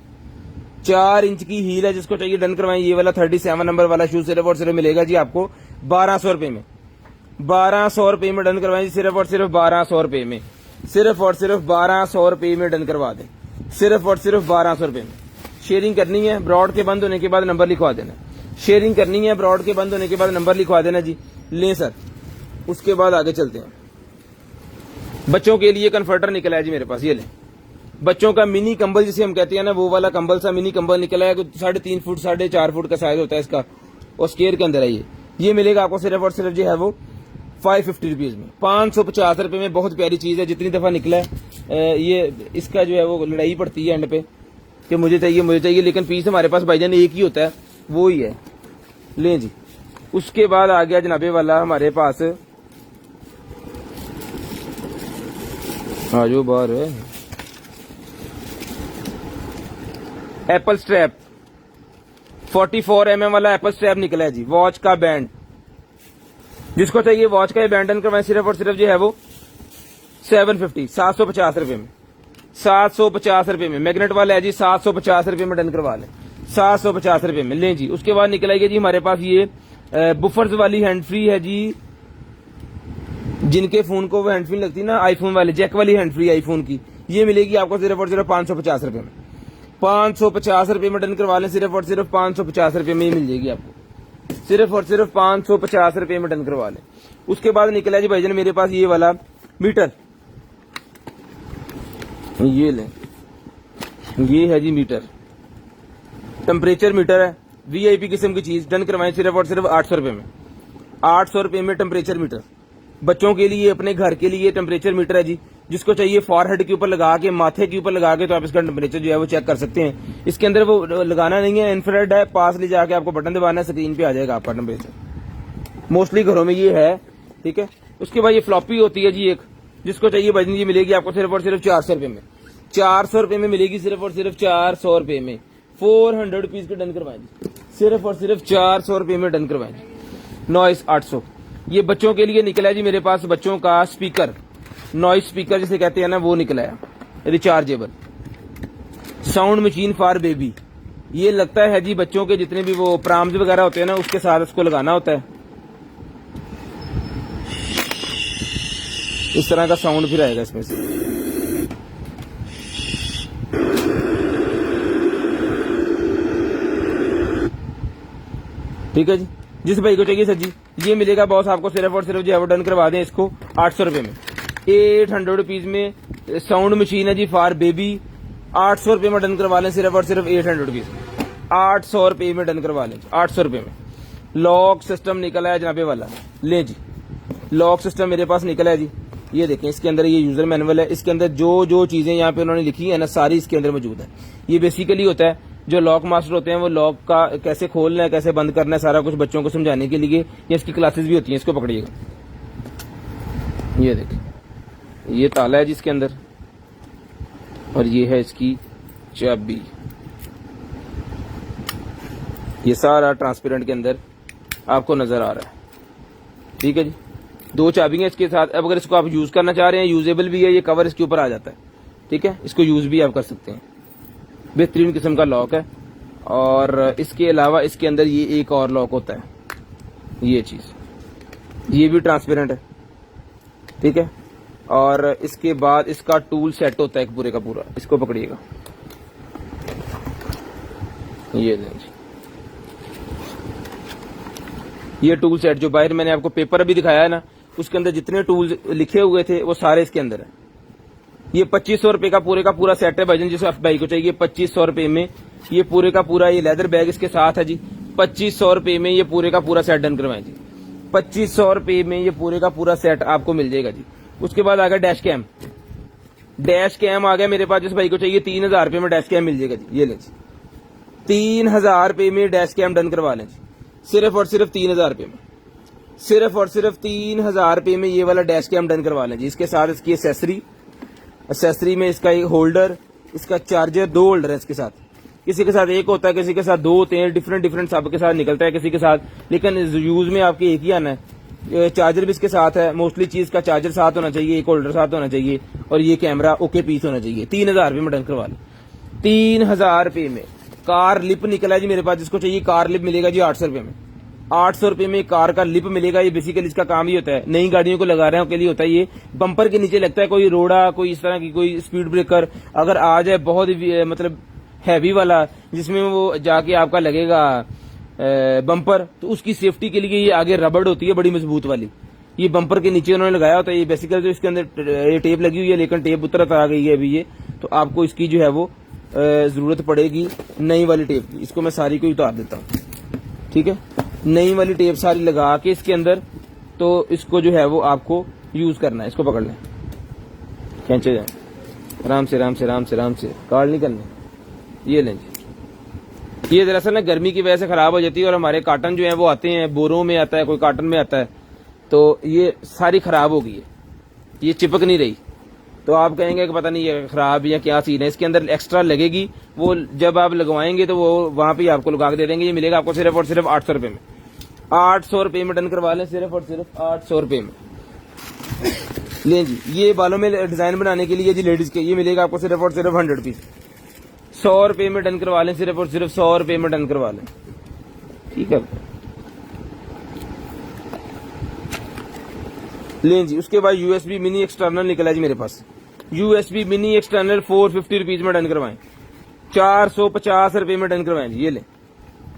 4 इंच की हील है। जिसको चाहिए डन करवाएं, ये वाला 37 नंबर वाला शूज सिर्फ और सिर्फ मिलेगा जी आपको 1200 रुपए में, 1200 रुपए में डन करवाएं जी, सिर्फ और सिर्फ 1200 रुपए में, सिर्फ और सिर्फ 1200 रुपए में डन करवा दें, सिर्फ और सिर्फ 1200 रुपए में। शेयरिंग करनी है ब्रॉड के बंद होने के बाद नंबर लिखवा देना, शेयरिंग करनी है ब्रॉड के बंद होने के बाद नंबर लिखवा देना जी। लें सर, उसके बाद आगे चलते हैं। बच्चों के लिए कन्फर्टर निकला है जी मेरे पास, ये लें, बच्चों का मिनी कंबल जिसे हम कहते हैं ना, वो वाला कंबल सा मिनी कंबल निकला है, 3.5 फुट 4.5 फुट का साइज होता है इसका, और स्केयर के अंदर है ये मिलेगा आपको सिर्फ और सिर्फ जो है वो 550 रुपीज में, 550 रुपए में। बहुत प्यारी चीज है, जितनी दफा निकला है ये इसका जो है वो लड़ाई पड़ती है एंड पे कि मुझे चाहिए, लेकिन पीस हमारे पास भाईजान एक ही होता है, वो ही है। लें जी, उसके बाद आ गया जनाबे वाला हमारे पास, जो बाहर है एप्पल स्ट्रैप, 44 mm वाला एप्पल स्ट्रैप निकला है जी। वॉच का बैंड, जिसको चाहिए वॉच का बैंड डन करवाएं, सिर्फ और सिर्फ जो है वो 750 रुपए में, 750 रुपए में। मैग्नेट वाला है जी, 750 रुपए में डन करवा लें, 750 रुपए में। लें जी, उसके बाद निकल आएगी जी हमारे पास ये बुफर्स वाली हैंड फ्री है जी, जिनके फोन को वो हैंड फ्री लगती है ना आईफोन वाले, जैक वाली हैंड फ्री आईफोन की, ये मिलेगी आपको सिर्फ और सिर्फ 550 रुपए में, 550 रुपए में डन करवा लें, सिर्फ और सिर्फ 550 रुपए में ही मिल जाएगी आपको, सिर्फ और सिर्फ 550 रुपए में डन करवा लें। उसके बाद निकला जी भाईजान मेरे पास ये वाला मीटर, ये लें, ये है जी मीटर, टेम्परेचर मीटर है, वीआईपी किस्म की चीज, डन करवाएं सिर्फ और सिर्फ 800 रुपए में, 800 रुपए में टेम्परेचर मीटर। बच्चों के लिए, अपने घर के लिए टेम्परेचर मीटर है जी, जिसको चाहिए फॉरहेड के ऊपर लगा के, माथे के ऊपर लगा के, तो आप इसका टेम्परेचर जो है वो चेक कर सकते हैं। इसके अंदर वो लगाना नहीं है, इंफ्रारेड है, पास ले जाके आपको बटन दबाना है, स्क्रीन पे आ जाएगा आपका टेम्परेचर। मोस्टली घरों में ये है, ठीक है। उसके बाद ये फ्लॉपी होती है जी एक, जिसको चाहिए भाईजान ये मिलेगी आपको सिर्फ और सिर्फ 400 रुपए में, 400 रुपए में मिलेगी, सिर्फ और सिर्फ 400 रुपए में, 400 रुपीज के डन करवाएं जी, सिर्फ और सिर्फ 400 रुपए में डन करवाएं जी। नॉइस 800, ये बच्चों के लिए निकला है जी मेरे पास, बच्चों का स्पीकर, नॉइस स्पीकर जिसे कहते हैं ना, वो निकला है rechargeable, sound machine for baby. ये लगता है जी बच्चों के जितने भी वो प्राम्स वगैरह होते हैं ना, उसके साथ इसको लगाना होता है, इस तरह का साउंड फिर आएगा इसमें से। ठीक है जी, जिस भाई को चाहिए सर जी, ये मिलेगा बॉस आपको सिर्फ और सिर्फ जो है वो डन करवा दें इसको 800 रुपए में, 800 रुपीज में। साउंड मशीन है जी फॉर बेबी, 800 रुपए में डन करवा लें, सिर्फ और सिर्फ 800 रुपीज, 800 रुपए में डन करवा लें, 800 रुपए में। लॉक सिस्टम निकला है जनाबे वाला, ले जी, लॉक सिस्टम मेरे पास निकला है जी, ये देखें, इसके अंदर ये यूजर मैनुअल है। इसके अंदर जो जो चीजें यहाँ पे उन्होंने लिखी है ना, सारी इसके अंदर मौजूद है। ये बेसिकली होता है जो लॉक मास्टर होते हैं, वो लॉक का कैसे खोलना है, कैसे बंद करना है, सारा कुछ बच्चों को समझाने के लिए ये इसकी क्लासेस भी होती हैं। इसको पकड़िएगा, ये देखिए, ये ताला है जिसके अंदर, और ये है इसकी चाबी। ये सारा ट्रांसपेरेंट के अंदर आपको नजर आ रहा है। ठीक है जी, 2 चाबी है इसके साथ। अब अगर इसको आप यूज करना चाह रहे हैं, यूजेबल भी है, ये कवर इसके ऊपर आ जाता है। ठीक है, इसको यूज भी आप कर सकते हैं। बेहतरीन किस्म का लॉक है। और इसके अलावा इसके अंदर ये एक और लॉक होता है, ये चीज, ये भी ट्रांसपेरेंट है। ठीक है, और इसके बाद इसका टूल सेट होता है एक पूरे का पूरा। इसको पकड़िएगा, ये देखिए, ये टूल सेट जो बाहर मैंने आपको पेपर अभी दिखाया है ना, उसके अंदर जितने टूल्स लिखे हुए थे वो सारे इसके अंदर है। ये 2500 रुपए का पूरे का पूरा सेट है भाईजान, जिसे आप भाई को चाहिए 2500 रुपए में ये पूरे का पूरा, ये लेदर बैग इसके साथ है जी। 2500 रुपए में ये पूरे का पूरा सेट डन करवाएं जी। 2500 रुपए में ये पूरे का पूरा सेट आपको मिल जाएगा जी। उसके बाद आ गया डैश कैम। डैश कैम आ गया मेरे पास, जिस भाई को चाहिए 3000 रुपए में डैश कैम मिल जाएगा जी। ये ले जी, 3000 रुपए में डैश कैम डन करवा लें जी, सिर्फ और सिर्फ 3000 रुपए में। सिर्फ और सिर्फ 3000 रुपए में ये वाला डैश कैम डन करवा लें जी। इसके साथ इसकी एक्सेसरी में इसका एक होल्डर, इसका चार्जर, 2 होल्डर है इसके साथ। किसी के साथ एक होता है, किसी के साथ 2 होते हैं, डिफरेंट सबके साथ निकलता है किसी के साथ, लेकिन यूज में आपके एक ही आना है। चार्जर भी इसके साथ है, मोस्टली चीज का चार्जर साथ होना चाहिए, एक होल्डर साथ होना चाहिए, और ये कैमरा ओके पीस होना चाहिए। 3000 रुपए में डन करवा लें। 3000 रुपए में कार लिप निकला है जी मेरे पास, जिसको चाहिए कार लिप मिलेगा जी 800 रुपए में। 800 रुपए में कार का लिप मिलेगा। ये बेसिकली इसका काम ही होता है, नई गाड़ियों को लगा रहे हैं के लिए होता है। ये बम्पर के नीचे लगता है, कोई रोड़ा, कोई इस तरह की कोई स्पीड ब्रेकर अगर आ जाए बहुत मतलब हैवी वाला, जिसमें वो जाके आपका लगेगा बम्पर, तो उसकी सेफ्टी के लिए ये आगे रबड़ होती है बड़ी मजबूत वाली, ये बम्पर के नीचे उन्होंने लगाया होता है। ये बेसिकली जो इसके अंदर ये टेप लगी हुई है, लेकिन टेप उतर आ गई है अभी ये, तो आपको इसकी जो है वो जरूरत पड़ेगी नई वाली टेप की। इसको मैं सारी को उतार देता हूँ। ठीक है, नई वाली टेप सारी लगा के इसके अंदर, तो इसको जो है वो आपको यूज करना है। इसको पकड़ लें, खींचे जाए आराम से, आराम से, आराम से, आराम से, काल नहीं करनी। ये लें जी, ये दरअसल ना गर्मी की वजह से खराब हो जाती है, और हमारे कार्टन जो है वो आते हैं, बोरों में आता है, कोई कार्टन में आता है, तो ये सारी खराब हो गई है, ये चिपक नहीं रही। तो आप कहेंगे कि पता नहीं ये खराब या क्या सीन है। इसके अंदर एक्स्ट्रा लगेगी, वो जब आप लगवाएंगे तो वो वहां पे आपको लगा के दे देंगे। ये मिलेगा आपको सिर्फ और सिर्फ 800 रुपए में। 800 रुपए में डन करवा लें, सिर्फ और सिर्फ 800 रुपए में। लें जी, ये बालों में डिजाइन बनाने के लिए जी लेडीज के, ये मिलेगा आपको सिर्फ और सिर्फ 100 रुपीज। 100 रुपए में डन करवा लें, सिर्फ और सिर्फ 100 रुपए में डन करवा लें। ठीक है, लें जी। उसके बाद यूएसबी मिनी एक्सटर्नल निकला जी मेरे पास। यूएसबी मिनी एक्सटर्नल 450 रुपीज में डन करवाएं। 450 रुपए में डन करवाएं जी। ये ले,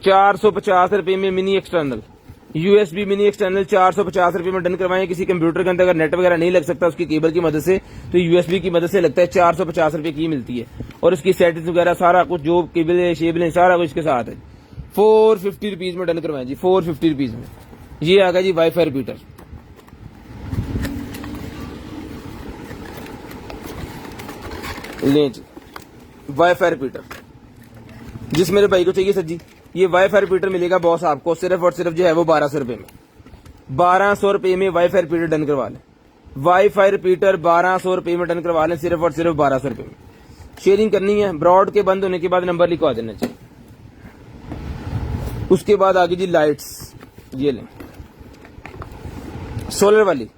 450 रुपए में mini external, USB mini external 450 रुपए में डन करवाएं। किसी कंप्यूटर के अंदर अगर नेट वगैरह नहीं लग सकता उसकी केबल की मदद से, तो यूएसबी की मदद से लगता है। 450 रुपए की मिलती है, और इसकी सेटिंग्स वगैरह सारा कुछ जो केबल शेबल सारा कुछ इसके साथ है। 450 रुपीज में डन करवाएं जी, 450 रुपीज में। ये आ गया जी वाईफाई रिपीटर। लें जी, वाईफाई रिपीटर, जिस मेरे भाई को चाहिए सर जी, ये वाईफाई रिपीटर मिलेगा बॉस आपको सिर्फ और सिर्फ जो है वो 1200 रुपए में। 1200 रुपए में वाईफाई रिपीटर डन करवा लें। वाईफाई रिपीटर 1200 रुपए में डन करवा लें, सिर्फ और सिर्फ 1200 रुपए में। शेयरिंग करनी है, ब्रॉड के बंद होने के बाद नंबर लिखवा देना चाहिए। उसके बाद आगे जी लाइट्स, ये लें, सोलर वाली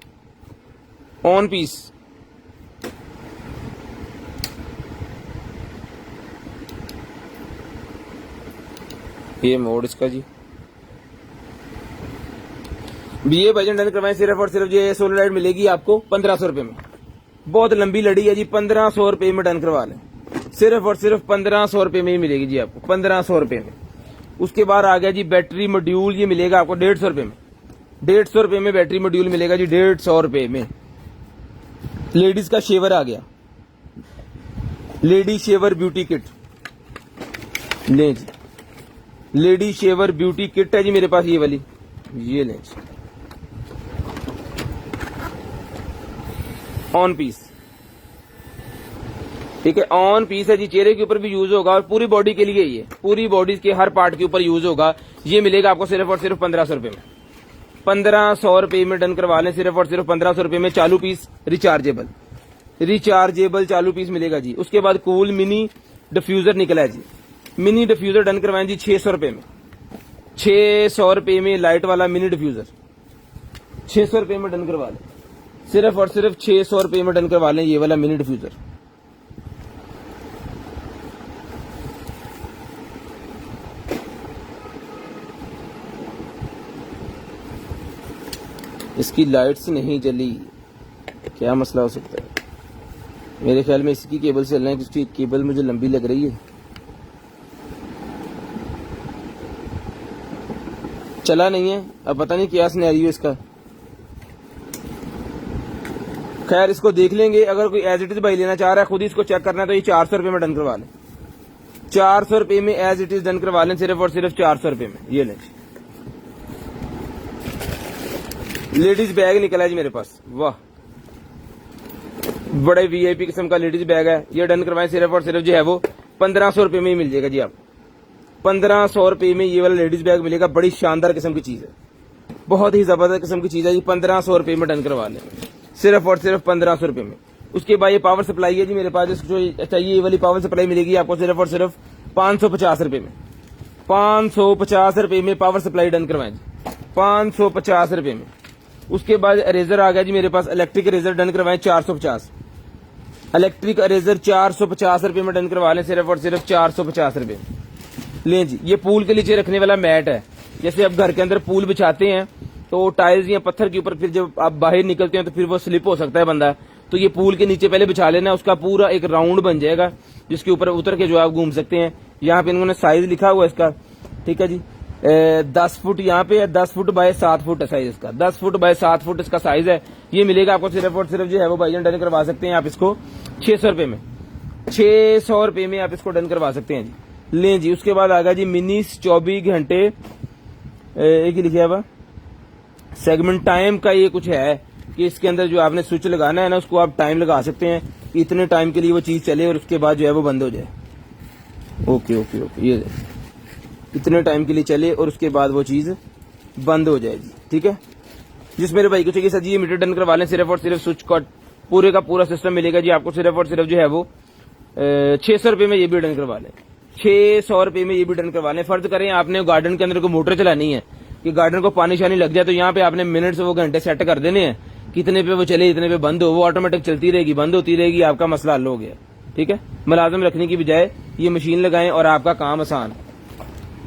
ऑन पीस, ये मोड इसका जी। ये भजन डन करवाएं, सिर्फ और सिर्फ ये सोलर लाइट मिलेगी आपको 1500 रुपए में। बहुत लंबी लड़ी है जी, 1500 रुपए में डन करवा लें, सिर्फ और सिर्फ 1500 रुपए में ही मिलेगी जी आपको, 1500 रुपए में। उसके बाद आ गया जी बैटरी मॉड्यूल, ये मिलेगा आपको 150 रुपए में। 150 रुपए में बैटरी मॉड्यूल मिलेगा जी, 150 रुपए में। लेडीज का शेवर आ गया, लेडी शेवर ब्यूटी किट, ले जी, लेडी शेवर ब्यूटी किट है जी मेरे पास ये वाली, ये लें जी। ऑन पीस, ठीक है, ऑन पीस है जी। चेहरे के ऊपर भी यूज होगा और पूरी बॉडी के लिए, ये पूरी बॉडी के हर पार्ट के ऊपर यूज होगा। ये मिलेगा आपको सिर्फ और सिर्फ 1500 रुपए में। 1500 रुपए में डन करवा लें, सिर्फ और सिर्फ 1500 रुपए में। चालू पीस रिचार्जेबल, रिचार्जेबल चालू पीस मिलेगा जी। उसके बाद कूल मिनी डिफ्यूजर निकला है जी। मिनी डिफ्यूजर डन करवाएं जी 600 रुपए में। 600 रुपए में लाइट वाला मिनी डिफ्यूजर 600 रुपए में डन करवा लें, सिर्फ और सिर्फ 600 रुपए में डन करवा लें ये वाला मिनी डिफ्यूजर। इसकी लाइट्स नहीं जली, क्या मसला हो सकता है? मेरे ख्याल में इसकी केबल से चलना है, इसकी केबल मुझे लंबी लग रही है। चला नहीं है, अब पता नहीं क्या सिनेरियो इसका। खैर इसको देख लेंगे। अगर कोई एज इट इज भाई लेना चाह रहा है, खुद ही इसको चेक करना है, तो ये 400 रुपए में डन करवा लें। 400 रुपए में एज इट इज डन करवा लें, सिर्फ और सिर्फ 400 रुपए में। ये लें, लेडीज बैग निकला है जी मेरे पास, वाह, बड़े वीआईपी किस्म का लेडीज बैग है। ये डन करवाएं, सिर्फ और सिर्फ जो है वो 1500 रुपए में ही मिल जाएगा जी। आप 1500 रुपए में ये वाला लेडीज बैग मिलेगा। बड़ी शानदार किस्म की चीज है, बहुत ही जबरदस्त किस्म की चीज है जी। 1500 रुपए में डन करवा लें, सिर्फ और सिर्फ 1500 रुपए में। उसके बाद ये पावर सप्लाई है जी मेरे पास, जो चाहिए ये वाली पावर सप्लाई मिलेगी आपको सिर्फ और सिर्फ 550 रुपए में। 550 रुपए में पावर सप्लाई डन करवाएं जी, 550 रुपए में। उसके बाद इरेजर आ गया जी मेरे पास, इलेक्ट्रिक इरेजर डन करवाएं 450। इलेक्ट्रिक इरेजर 450 रुपए में डन करवा लें, सिर्फ और सिर्फ 450 रुपए में। लें जी, ये पूल के नीचे रखने वाला मैट है। जैसे अब घर के अंदर पूल बिछाते हैं तो टाइल्स या पत्थर के ऊपर फिर जब आप बाहर निकलते हैं तो फिर वो स्लिप हो सकता है बंदा, तो ये पूल के नीचे पहले बिछा लेना, उसका पूरा एक राउंड बन जाएगा जिसके ऊपर उतर के जो आप घूम सकते हैं। यहाँ पे इन्होंने साइज लिखा हुआ है इसका, ठीक है जी। 10 फुट यहाँ पे है, 10 फुट बाय 7 फुट है साइज इसका, 10 फुट बाय 7 फुट इसका साइज है। ये मिलेगा आपको सिर्फ और सिर्फ जो है वो भाईजान डन करवा सकते हैं आप इसको 600 रुपए में। 600 रुपए में आप इसको डन करवा सकते हैं जी। लें जी, उसके बाद आ गया जी मिनी 24 घंटे, एक ही लिखा हुआ सेगमेंट टाइम का। ये कुछ है कि इसके अंदर जो आपने स्विच लगाना है ना, उसको आप टाइम लगा सकते हैं कि इतने टाइम के लिए वो चीज चले और उसके बाद जो है वो बंद हो जाए। ओके ओके ओके, ये इतने टाइम के लिए चले और उसके बाद वो चीज बंद हो जाएगी, ठीक है। जिस मेरे भाई को चाहिए सर जी ये मीटर डन करवा लें, सिर्फ और सिर्फ स्विच का पूरे का पूरा सिस्टम मिलेगा जी आपको, सिर्फ और सिर्फ जो है वो 600 रुपए में ये भी डन करवा लें। 600 रुपए में ये भी डन करवा लें। फर्ज करें आपने गार्डन के अंदर को मोटर चलानी है कि गार्डन को पानी शानी लग जाए, तो यहाँ पे आपने मिनट से वो घंटे सेट कर देने हैं, कितने पे वो चले इतने पे बंद हो, वो ऑटोमेटिक चलती रहेगी, बंद होती रहेगी, आपका मसला हल हो गया, ठीक है। मुलाजिम रखने की बजाय ये मशीन लगाएं और आपका काम आसान।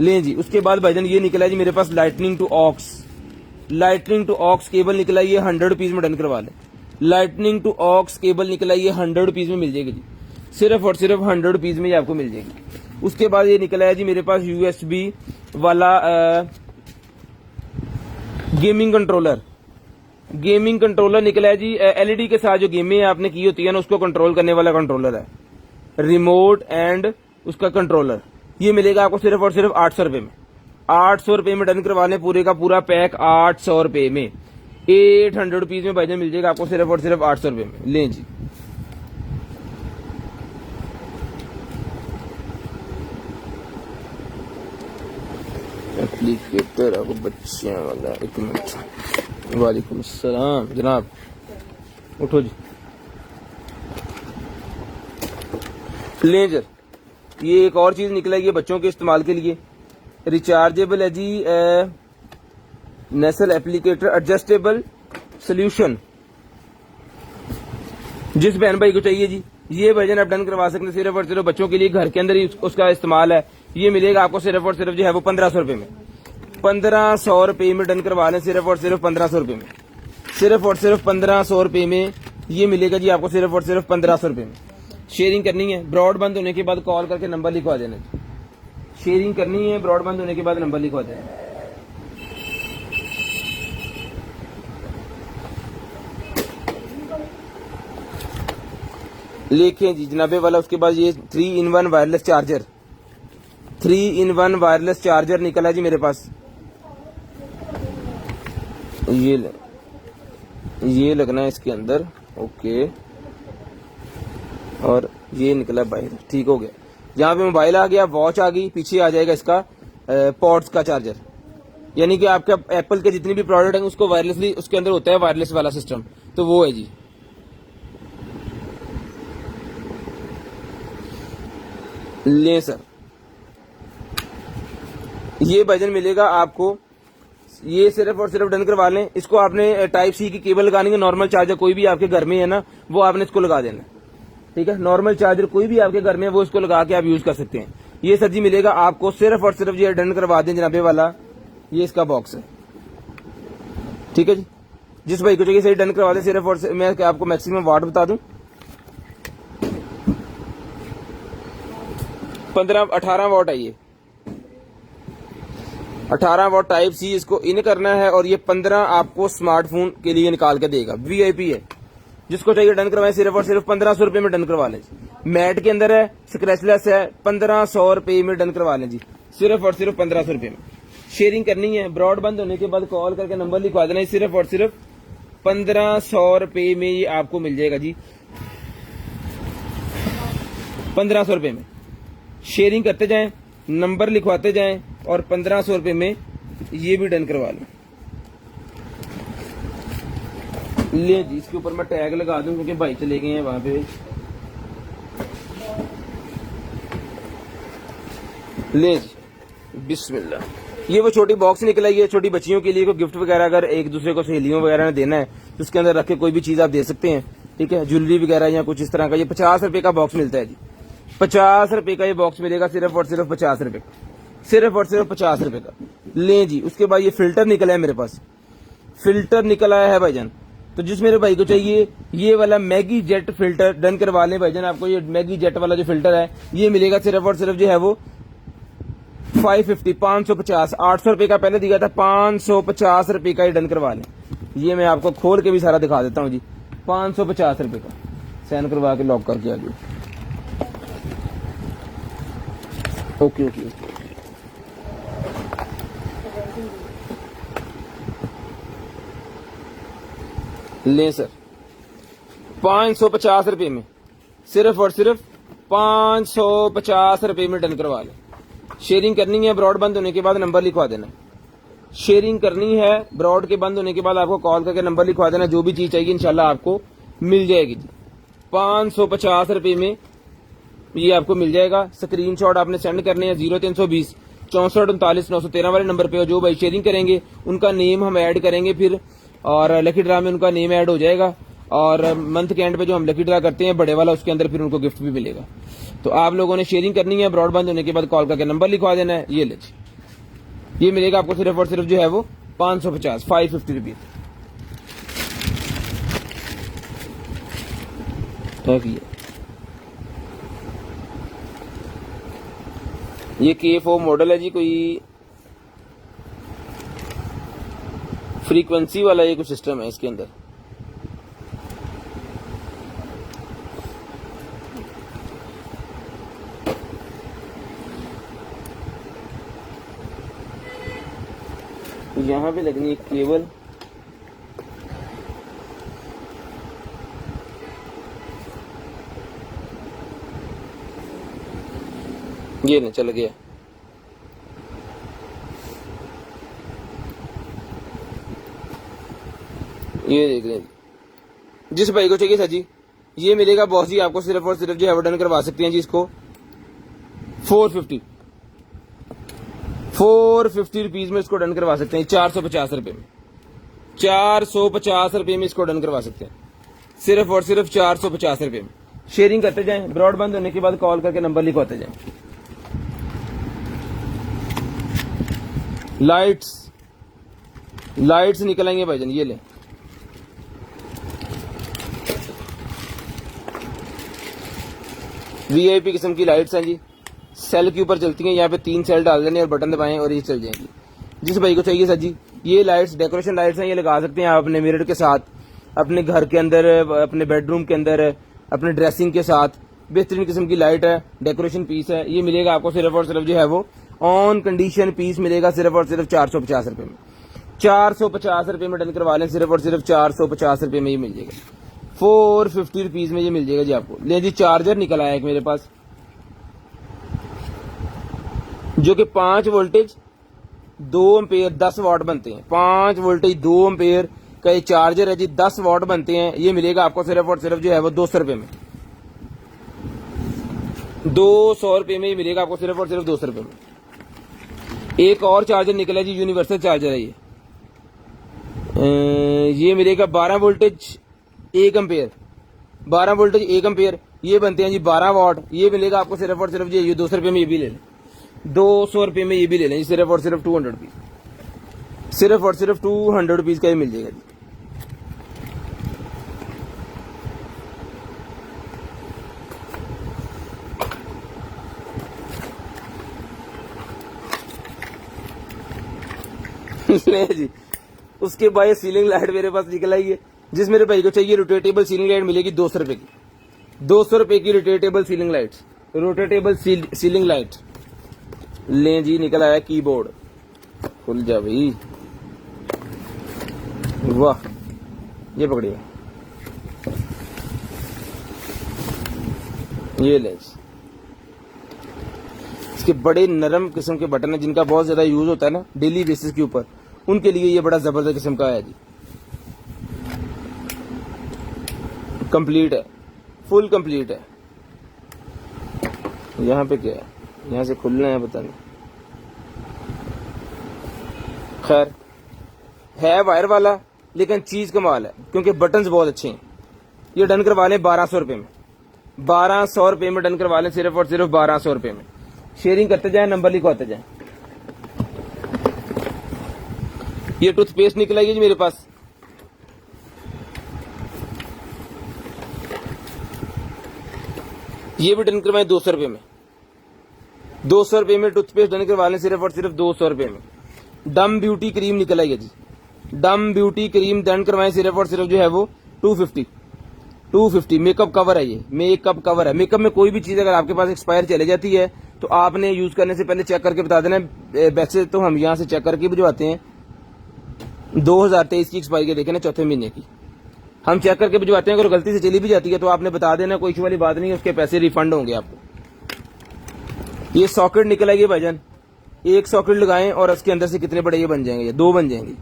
लें जी, उसके बाद भाईजान ये निकला जी मेरे पास lightning to aux, lightning to aux cable निकला, ये 100 रुपीज में डन करवा लें। लाइटनिंग टू ऑक्स केबल निकला, ये 100 रुपीज में मिल जाएगी जी, सिर्फ और सिर्फ 100 रुपीज में ये आपको मिल जाएगी। उसके बाद ये निकला है जी मेरे पास यूएसबी वाला गेमिंग कंट्रोलर, गेमिंग कंट्रोलर निकला है जी। एलईडी के साथ जो गेमें आपने की होती है ना, उसको कंट्रोल करने वाला कंट्रोलर है, रिमोट एंड उसका कंट्रोलर। ये मिलेगा आपको सिर्फ और सिर्फ 800 रुपए में। 800 रुपए में डन करवा लें, पूरे का पूरा पैक 800 रुपए में। 800 रुपीज में भाईजान मिल जाएगा आपको सिर्फ और सिर्फ 800 रुपए में। लें जी, एप्लीकेटर आपको बच्चियां वाला, एक मिनट। वालेकुम अस्सलाम जनाब, उठो जी। लेजर, ये एक और चीज निकला है, ये बच्चों के इस्तेमाल के लिए रिचार्जेबल है जी। नेसल एप्लीकेटर एडजस्टेबल सोल्यूशन, जिस बहन भाई को चाहिए जी ये वर्जन आप डन करवा सकते हैं, सिर्फ और सिर्फ बच्चों के लिए घर के अंदर ही उसका इस्तेमाल है। ये मिलेगा आपको सिर्फ और सिर्फ जो है वो 1500 रुपए में। 1500 रुपए में डन करवा लें, सिर्फ और सिर्फ 1500 रुपए में। सिर्फ और सिर्फ 1500 रुपए में ये मिलेगा जी आपको, सिर्फ और सिर्फ 1500 रुपए में। शेयरिंग करनी है, ब्रॉड बंद होने के बाद कॉल करके नंबर लिखवा देना। शेयरिंग करनी है, ब्रॉड बंद होने के बाद नंबर लिखवा देना। लिखें जी जनाबे वाला। उसके बाद ये 3-in-1 wireless charger, 3-in-1 wireless charger निकला जी मेरे पास। ये लगना है इसके अंदर, ओके, और ये निकला बाहर, ठीक हो गया। यहाँ पे मोबाइल आ गया, वॉच आ गई, पीछे आ जाएगा इसका पॉड्स का चार्जर, यानी कि आपका एप्पल के जितनी भी प्रोडक्ट हैं उसको वायरलेसली उसके अंदर होता है वायरलेस वाला सिस्टम, तो वो है जी। ले सर, ये वर्जन मिलेगा आपको, ये सिर्फ और सिर्फ डन करवा लें। इसको आपने टाइप सी की केबल लगानी है, नॉर्मल चार्जर कोई भी आपके घर में है ना वो आपने इसको लगा देना, ठीक है। नॉर्मल चार्जर कोई भी आपके घर में है वो इसको लगा के आप यूज कर सकते हैं। ये सर जी मिलेगा आपको सिर्फ और सिर्फ, ये डन करवा दें जनाबे वाला, ये इसका बॉक्स है, ठीक है जी। जिस भाई को चाहिए सही डन करवा दें सिर्फ और सिर्फ, मैं आपको मैक्सिमम वाट बता दूं, 18 वाट है ये, 18 वाट टाइप सी इसको इन करना है, और ये 15 आपको स्मार्टफोन के लिए निकाल के देगा। वीआईपी है, जिसको चाहिए डन करवाएं सिर्फ और सिर्फ 1500 रुपए में डन करवा लें जी। मैट के अंदर है, स्क्रैचलेस है, 1500 रुपए में डन करवा लें जी, सिर्फ और सिर्फ 1500 रुपए में। शेयरिंग करनी है, ब्रॉडबैंड होने के बाद कॉल करके नंबर लिखवा देना, सिर्फ और सिर्फ 1500 रुपए में ये आपको मिल जाएगा जी, 1500 रुपए में। शेयरिंग करते जाएं, नंबर लिखवाते जाएं, और 1500 रुपए में ये भी डन करवा लें। ले जी, इसके ऊपर मैं टैग लगा दूं क्योंकि भाई चले गए हैं वहां पे। ले जी, बिस्मिल्लाह। ये वो छोटी बॉक्स निकला, ये छोटी बच्चियों के लिए कोई गिफ्ट वगैरह अगर एक दूसरे को सहेलियों वगैरह ने देना है तो उसके अंदर रख के कोई भी चीज आप दे सकते हैं, ठीक है। ज्वेलरी वगैरह या कुछ इस तरह का। ये 50 रुपए का बॉक्स मिलता है जी, 50 रुपए का ये बॉक्स मिलेगा, सिर्फ और सिर्फ 50 रुपए का, सिर्फ और सिर्फ 50 रुपए का। ले जी, उसके बाद ये फिल्टर निकला है मेरे पास, फिल्टर निकल आया है भाईजान। तो जिस मेरे भाई को चाहिए ये वाला मैगी जेट फिल्टर डन करवा लें भाईजान। आपको ये मैगी जेट वाला जो फिल्टर है ये मिलेगा सिर्फ और सिर्फ जो है वो 550, 550, 800 रुपए का पहले दिया था, 550 रुपए का ही डन करवा लें। ये मैं आपको खोल के भी सारा दिखा देता हूँ जी, 550 रुपए का साइन करवा के लॉक करके आ गया। ओके ओके ओके, ले सर, 550 रुपए में, सिर्फ और सिर्फ 550 रुपए में डन करवा लें। शेयरिंग करनी है, ब्रॉड बंद होने के बाद नंबर लिखवा देना। शेयरिंग करनी है, ब्रॉड के बंद होने के बाद आपको कॉल करके नंबर लिखवा देना, जो भी चीज चाहिए इंशाल्लाह आपको मिल जाएगी जी। 550 रुपए में ये आपको मिल जाएगा। स्क्रीनशॉट आपने सेंड करने हैं 0320 64 39 913 वाले नंबर पे। जो भाई शेयरिंग करेंगे उनका नेम हम ऐड करेंगे फिर, और लकी ड्रा में उनका नेम ऐड हो जाएगा, और मंथ के एंड पे जो हम लकी ड्रा करते हैं बड़े वाला, उसके अंदर फिर उनको गिफ्ट भी मिलेगा। तो आप लोगों ने शेयरिंग करनी है, ब्रॉडबैंड होने के बाद कॉल करके नंबर लिखवा देना है। ये ले, ये मिलेगा आपको सिर्फ और सिर्फ जो है वो 550, 550 रुपीज। ये K4 मॉडल है जी, कोई फ्रीक्वेंसी वाला ये कुछ सिस्टम है इसके अंदर। यहाँ पे लगनी है केबल, ये नहीं चल गया। ये देख लें, जिस भाई को चाहिए सर जी ये मिलेगा बॉस जी आपको सिर्फ और सिर्फ जो है डन करवा सकते हैं जी इसको 450 रुपीज में इसको डन करवा सकते हैं। 450 रुपए में, 450 रुपए में इसको डन करवा सकते हैं, सिर्फ और सिर्फ 450 रुपए में। शेयरिंग करते जाएं, ब्रॉड बंद होने के बाद कॉल करके नंबर लिखवाते जाएं। लाइट्स निकल आएंगे भाईजान, ये ले। वीआईपी किस्म की लाइट्स हैं जी, सेल के ऊपर चलती हैं। यहाँ पे 3 सेल डाल देने और बटन दबाएं और ये चल जाएंगी। जिस भाई को चाहिए सर जी ये लाइट्स डेकोरेशन लाइट्स हैं, ये लगा सकते हैं आप अपने मिरर के साथ, अपने घर के अंदर, अपने बेडरूम के अंदर, अपने ड्रेसिंग के साथ। बेहतरीन किस्म की लाइट है, डेकोरेशन पीस है। ये मिलेगा आपको सिर्फ और सिर्फ जो है वो ऑन कंडीशन पीस मिलेगा सिर्फ और सिर्फ 450 रुपए में। 450 रुपए में डन करवा लें, सिर्फ और सिर्फ 450 रुपए में ही मिल जाएगा। 450 रुपीज में ये मिल जाएगा जी आपको। ले जी, चार्जर निकल आया एक मेरे पास, जो कि 5 वोल्टेज 2 एम्पेयर 10 वाट बनते हैं। 5 वोल्टेज 2 एम्पेयर का ये चार्जर है जी, 10 वाट बनते हैं। ये मिलेगा आपको सिर्फ और सिर्फ जो है वो 200 रुपए में। 200 रुपए में ये मिलेगा आपको सिर्फ और सिर्फ 200 रुपए में। एक और चार्जर निकला जी, यूनिवर्सल चार्जर है ये मिलेगा 12 वोल्टेज 1 एम्पेयर। 12 वोल्टेज 1 एम्पेयर ये बनते हैं जी 12 वाट। ये मिलेगा आपको सिर्फ और सिर्फ ये 200 रुपए में। ये भी ले लें, 200 रुपए में ये भी ले लें जी, सिर्फ और सिर्फ 200 रुपीज। सिर्फ और सिर्फ 200 रुपीज का ये मिल जाएगा जी। जी उसके बाद सीलिंग लाइट मेरे पास निकल आई है, जिस मेरे भाई को चाहिए रोटेटेबल सीलिंग लाइट मिलेगी 200 रुपए की। 200 रुपए की rotatable ceiling light, rotatable ceiling light. ले जी, निकल आया कीबोर्ड। खुल जा भाई, वाह, ये पकड़िए, ये ले। इसके बड़े नरम किस्म के बटन है, जिनका बहुत ज्यादा यूज होता है ना डेली बेसिस के ऊपर, उनके लिए ये बड़ा जबरदस्त किस्म का है जी। कंप्लीट है, फुल कंप्लीट है। यहाँ पे क्या है, यहाँ से खुलना है, पता नहीं, खैर है वायर वाला, लेकिन चीज कमाल है क्योंकि बटन्स बहुत अच्छे हैं। ये डन करवा लें 1200 रुपए में। 1200 रुपए में डन करवा लें, सिर्फ और सिर्फ 1200 रुपए में। शेयरिंग करते जाए, नंबर लिखवाते जाए। ये टूथपेस्ट निकला है जी मेरे पास, ये भी डन करवाएं 200 रुपए में। 200 रुपए में टूथपेस्ट डन करवा लें, सिर्फ और सिर्फ 200 रुपए में। डम ब्यूटी क्रीम निकल आई है जी, डम ब्यूटी क्रीम डन करवाएं, सिर्फ और सिर्फ जो है वो 250। मेकअप कवर है, ये मेकअप कवर है। मेकअप में कोई भी चीज अगर आपके पास एक्सपायर चले जाती है तो आपने यूज करने से पहले चेक करके बता देना। वैसे तो हम यहाँ से चेक करके भिजवाते हैं, 2023 की एक्सपायरी के देखे ना, 4थे महीने की हम चेक करके भिजवाते हैं। अगर गलती से चली भी जाती है तो आपने बता देना, कोई इशू वाली बात नहीं है, उसके पैसे रिफंड होंगे आपको। ये सॉकेट निकल आएगी भाईजान, एक सॉकेट लगाएं और उसके अंदर से कितने बड़े ये बन जाएंगे, ये 2 बन जाएंगे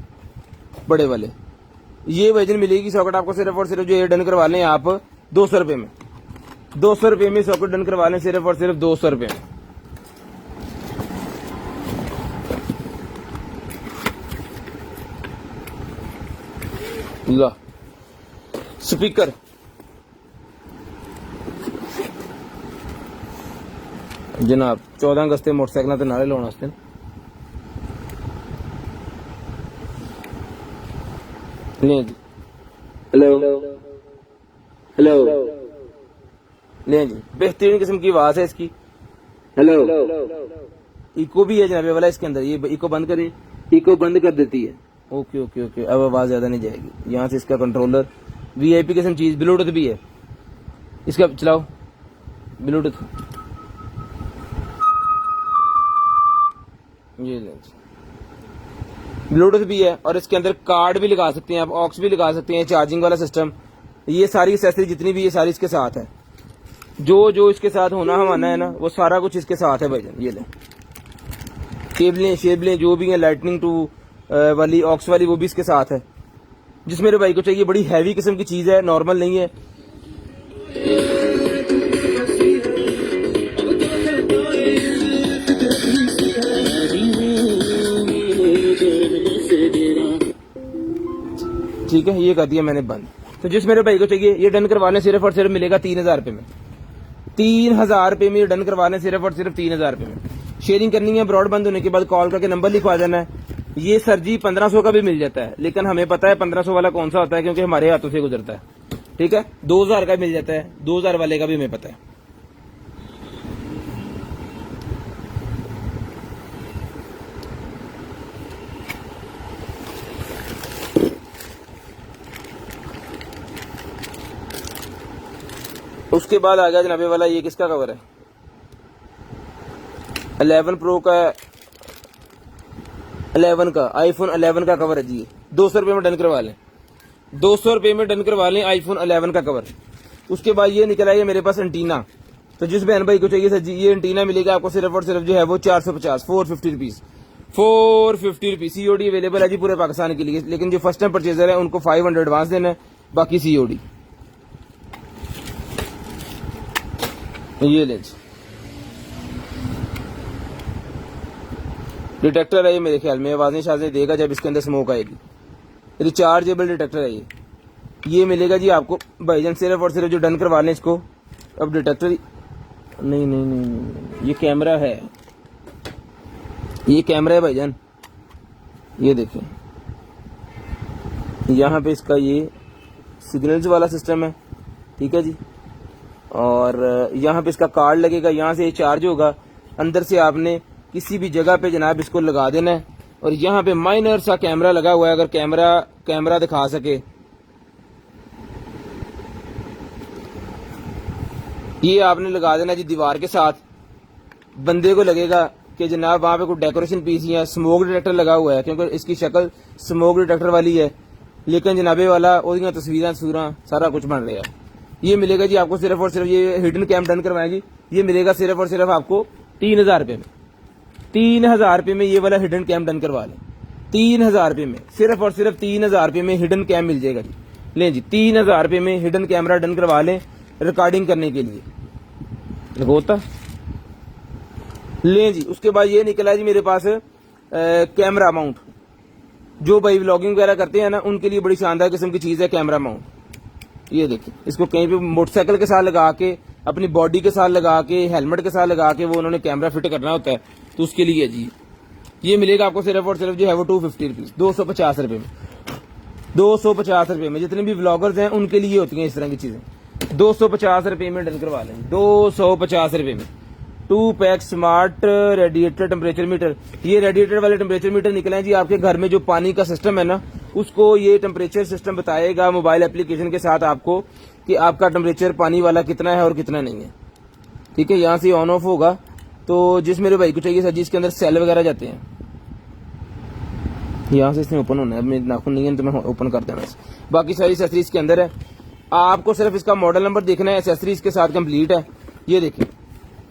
बड़े वाले। ये वजन मिलेगी सॉकेट आपको सिर्फ और सिर्फ जो ये डन करवा लें आप 200 रुपए में। 200 रुपए में सॉकेट डन करवा लें, सिर्फ और सिर्फ 200 रुपए में। ला स्पीकर, जनाब 14 अगस्त मोटरसाइकिल ते नारे लाने वास्ते। ले जी, हेलो हेलो, ले जी, बेहतरीन किस्म की आवाज है इसकी। हेलो, इको भी है जनाबे वाला इसके अंदर। ये इको बंद करें, इको बंद कर देती है। ओके ओके ओके, अब आवाज ज्यादा नहीं जाएगी। यहाँ से इसका कंट्रोलर वीआईपी किस्म चीज, ब्लूटूथ भी है इसका, चलाओ ब्लूटूथ। ये ब्लूटूथ भी है और इसके अंदर कार्ड भी लगा सकते हैं आप, ऑक्स भी लगा सकते हैं, चार्जिंग वाला सिस्टम। ये सारी एक्सेसरी जितनी भी ये सारी इसके साथ है। जो जो इसके साथ होना हमारा है ना, वो सारा कुछ इसके साथ है भाईजान। ये ले केबलें शेबलें जो भी है, लाइटनिंग टू वाली ऑक्स वाली, वो भी इसके साथ है। जिस मेरे भाई को चाहिए, बड़ी हैवी किस्म की चीज है, नॉर्मल नहीं है। ठीक है, ये कर दिया मैंने बंद। तो जिस मेरे भाई को चाहिए ये डन करवाने, सिर्फ और सिर्फ मिलेगा 3000 रुपए में। 3000 रुपए में डन करवाने, सिर्फ और सिर्फ 3000 रुपए में। शेयरिंग करनी है, ब्रॉडबैंड होने के बाद कॉल करके नंबर लिखवा देना है। ये सर जी 1500 का भी मिल जाता है, लेकिन हमें पता है 1500 वाला कौन सा होता है, क्योंकि हमारे हाथों से गुजरता है। ठीक है, 2000 का मिल जाता है, 2000 वाले का भी हमें पता है। उसके बाद आ गया जनाबे वाला, ये किसका कवर है, 11 प्रो का, 11 का, आईफोन 11 का कवर है जी। 200 रुपए में डन करवा लें, ₹200 में डन करवा लें आईफोन 11 का कवर। उसके बाद ये निकला है मेरे पास एंटीना। तो जिस बहन भाई को चाहिए सर जी, ये एंटीना मिलेगा आपको सिर्फ और सिर्फ जो है वो 450, 450 रुपीज, 450 रुपीज। सीओडी अवेलेबल है जी पूरे पाकिस्तान के लिए, लेकिन जो फर्स्ट टाइम परचेजर है उनको 500 एडवांस देना है, बाकी सीओडी। ये ले जी, डिटेक्टर है ये, मेरे ख्याल में आवाजें शाजें देगा जब इसके अंदर स्मोक आएगी। रिचार्जेबल डिटेक्टर है ये मिलेगा जी आपको भाईजान सिर्फ और सिर्फ जो डन करवा लें इसको। अब डिटेक्टर नहीं, ये कैमरा है, ये कैमरा है भाईजान, ये देखें यहाँ पे इसका ये सिग्नल्स वाला सिस्टम है, ठीक है जी। और यहाँ पे इसका कार्ड लगेगा, यहाँ से ये चार्ज होगा, अंदर से आपने किसी भी जगह पे जनाब इसको लगा देना है। और यहाँ पे माइनर सा कैमरा लगा हुआ है, अगर कैमरा दिखा सके, ये आपने लगा देना जी दीवार के साथ। बंदे को लगेगा कि जनाब वहां पे कोई डेकोरेशन पीस या स्मोक डिटेक्टर लगा हुआ है, क्योंकि इसकी शक्ल स्मोक डिटेक्टर वाली है, लेकिन जनाबे वाला ओदियां तस्वीरें सारा कुछ बन रहा है। ये मिलेगा जी आपको सिर्फ और सिर्फ, ये हिडन कैम डन करवाएं जी, ये मिलेगा सिर्फ और सिर्फ आपको 3000 रुपये में। 3000 रुपये में ये वाला हिडन कैम डन करवा लें, 3000 रुपये में, सिर्फ और सिर्फ 3000 रुपये में हिडन कैम मिल जाएगा जी। लें जी 3000 रुपये में हिडन कैमरा डन करवा लें रिकॉर्डिंग करने के लिए, होता लें जी। उसके बाद ये निकला है जी मेरे पास कैमरा माउंट, जो भाई व्लॉगिंग वगैरह करते हैं ना उनके लिए बड़ी शानदार किस्म की चीज है कैमरा माउंट। ये देखिए, इसको कहीं पे मोटरसाइकिल के साथ लगा के, अपनी बॉडी के साथ लगा के, हेलमेट के साथ लगा के वो उन्होंने कैमरा फिट करना होता है, तो उसके लिए जी ये मिलेगा आपको सिर्फ और सिर्फ जो है वो 250 रुपीज, 250 रुपये में, 250 रुपये में। जितने भी व्लॉगर्स हैं उनके लिए होती हैं इस तरह की चीजें। 250 रुपये में डन करवा लें, 250 रुपये में। 2 pack smart radiator temperature metre, ये रेडिएटर वाले टेम्परेचर मीटर निकले हैं जी आपके घर में जो पानी का सिस्टम है ना, उसको ये टेम्परेचर सिस्टम बताएगा मोबाइल एप्लीकेशन के साथ आपको कि आपका टेम्परेचर पानी वाला कितना है और कितना नहीं है, ठीक है। यहाँ से ऑन ऑफ होगा। तो जिस मेरे भाई को चाहिए सर जी, इसके अंदर सेल वगैरह जाते हैं, यहाँ से इसमें ओपन होना है, मेरे नाखून नहीं है तो मैं ओपन कर देना। बाकी सारी एसेसरीज के अंदर है, आपको सिर्फ इसका मॉडल नंबर देखना है, एसेसरीज के साथ कंप्लीट है। ये देखिए,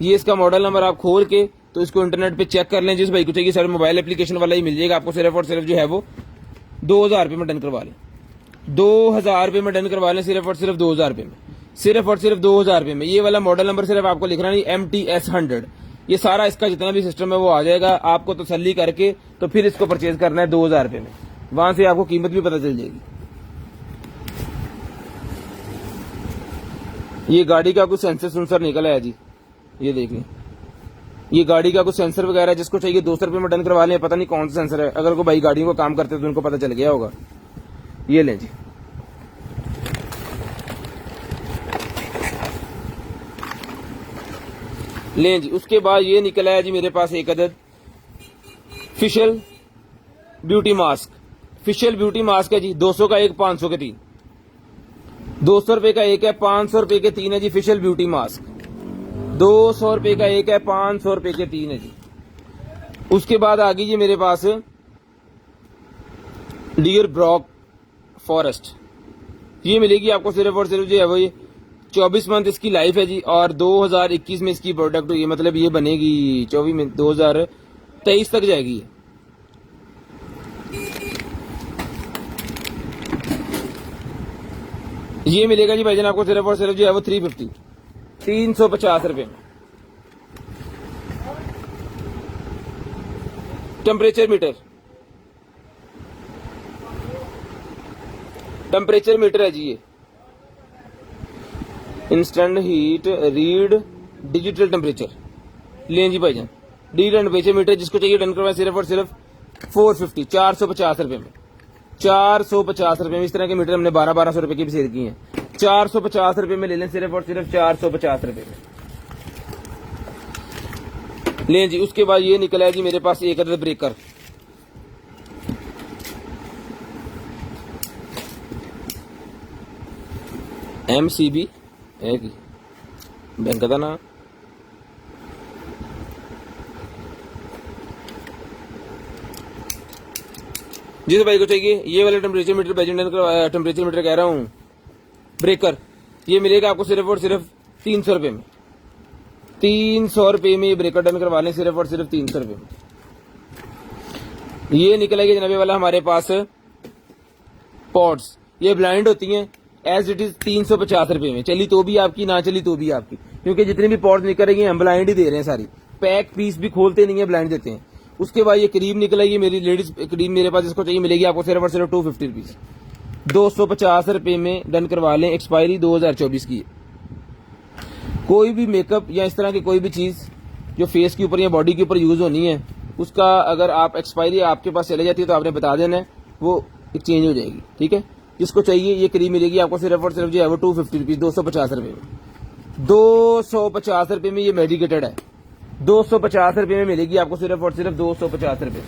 ये इसका मॉडल नंबर आप खोल के तो इसको इंटरनेट पे चेक कर लें। जिस भाई को चाहिए सर मोबाइल एप्लीकेशन वाला ही मिल जाएगा आपको, सिर्फ और सिर्फ जो है वो 2000 रुपये में डन करवा लें, 2000 रुपये में डन करवा लें, सिर्फ और सिर्फ 2000 रुपये में, सिर्फ और सिर्फ 2000 रुपये में। ये वाला मॉडल नंबर सिर्फ आपको लिखना नहीं, MTS 100, ये सारा इसका जितना भी सिस्टम है वो आ जाएगा। आपको तसल्ली करके तो फिर इसको परचेज करना है 2000 रुपये में, वहां से आपको कीमत भी पता चल जाएगी। ये गाड़ी का कुछ सेंसर सुंसर निकला है जी, ये देखिए, ये गाड़ी का कुछ सेंसर वगैरह, जिसको चाहिए 200 रुपये में डन करवा लें, पता नहीं कौन सा सेंसर है, अगर कोई भाई गाड़ियों का काम करते तो उनको पता चल गया होगा। ये लें जी, लें जी। उसके बाद ये निकला है जी मेरे पास एक अदद facial beauty mask, facial beauty mask है जी, 200 का एक, 500 के 3, 200 रुपए का एक है, 500 रुपए के 3 है जी। फेशियल ब्यूटी मास्क 200 रुपए का एक है, 500 रुपए के 3 है जी। उसके बाद आ गई जी मेरे पास डियर ब्रॉक फॉरेस्ट, ये मिलेगी आपको सिर्फ और सिर्फ जो है वो ये 24 मंथ इसकी लाइफ है जी, और 2021 में इसकी प्रोडक्ट हुई है, मतलब ये बनेगी 24 में, 2023 तक जाएगी। ये मिलेगा जी भाईजान आपको सिर्फ और सिर्फ जो है वो 350 रुपए में। टेम्परेचर मीटर, टेम्परेचर मीटर है जी, ये instant heat read digital temperature. लें जी भाईजान, डिजिटल टेम्परेचर मीटर, जिसको चाहिए डन करवाए सिर्फ और सिर्फ 450, 450 रुपए में, 450 रुपए में। इस तरह के मीटर हमने 1200 रुपए की भी सेल की हैं, 450 रुपए में ले लें, सिर्फ और सिर्फ 450 रुपए में। लें जी। उसके बाद ये निकला है जी मेरे पास एक अदद ब्रेकर, MCB है कि बैंक का ना, जिस भाई को चाहिए ये वाला टेम्परेचर मीटर, टेम्परेचर मीटर कह रहा हूँ, ब्रेकर, ये मिलेगा आपको सिर्फ और सिर्फ 300 रुपये में। 300 रुपये में ये ब्रेकर डन करवा लें, सिर्फ और सिर्फ 300 रुपये में। ये निकलेगी जनाबे वाला हमारे पास पॉट्स, ये ब्लाइंड होती हैं एज इट इज 350 रुपये में। चली तो भी आपकी, ना चली तो भी आपकी, क्योंकि जितनी भी पॉट्स निकल रही हैं हम ब्लाइंड ही दे रहे हैं सारी, पैक पीस भी खोलते नहीं है, ब्लाइंड देते हैं। उसके बाद ये क्रीम निकलेगी, मेरी लेडीज क्रीम मेरे पास इसको चाहिए, मिलेगी आपको सिर्फ और सिर्फ 250 रुपीज, 250 रुपये में डन करवा लें। एक्सपायरी 2024 की है। कोई भी मेकअप या इस तरह की कोई भी चीज जो फेस के ऊपर या बॉडी के ऊपर यूज होनी है, उसका अगर आप एक्सपायरी आपके पास चले जाती है तो आपने बता देना है, वो एक्सचेंज हो जाएगी। ठीक है, जिसको चाहिए ये क्रीम मिलेगी आपको सिर्फ और सिर्फ जो है वो 250 रुपीज, 250 रुपये में। 250 रुपये में ये मेडिकेटेड है, 250 रुपये में मिलेगी आपको सिर्फ और सिर्फ 250 रुपये,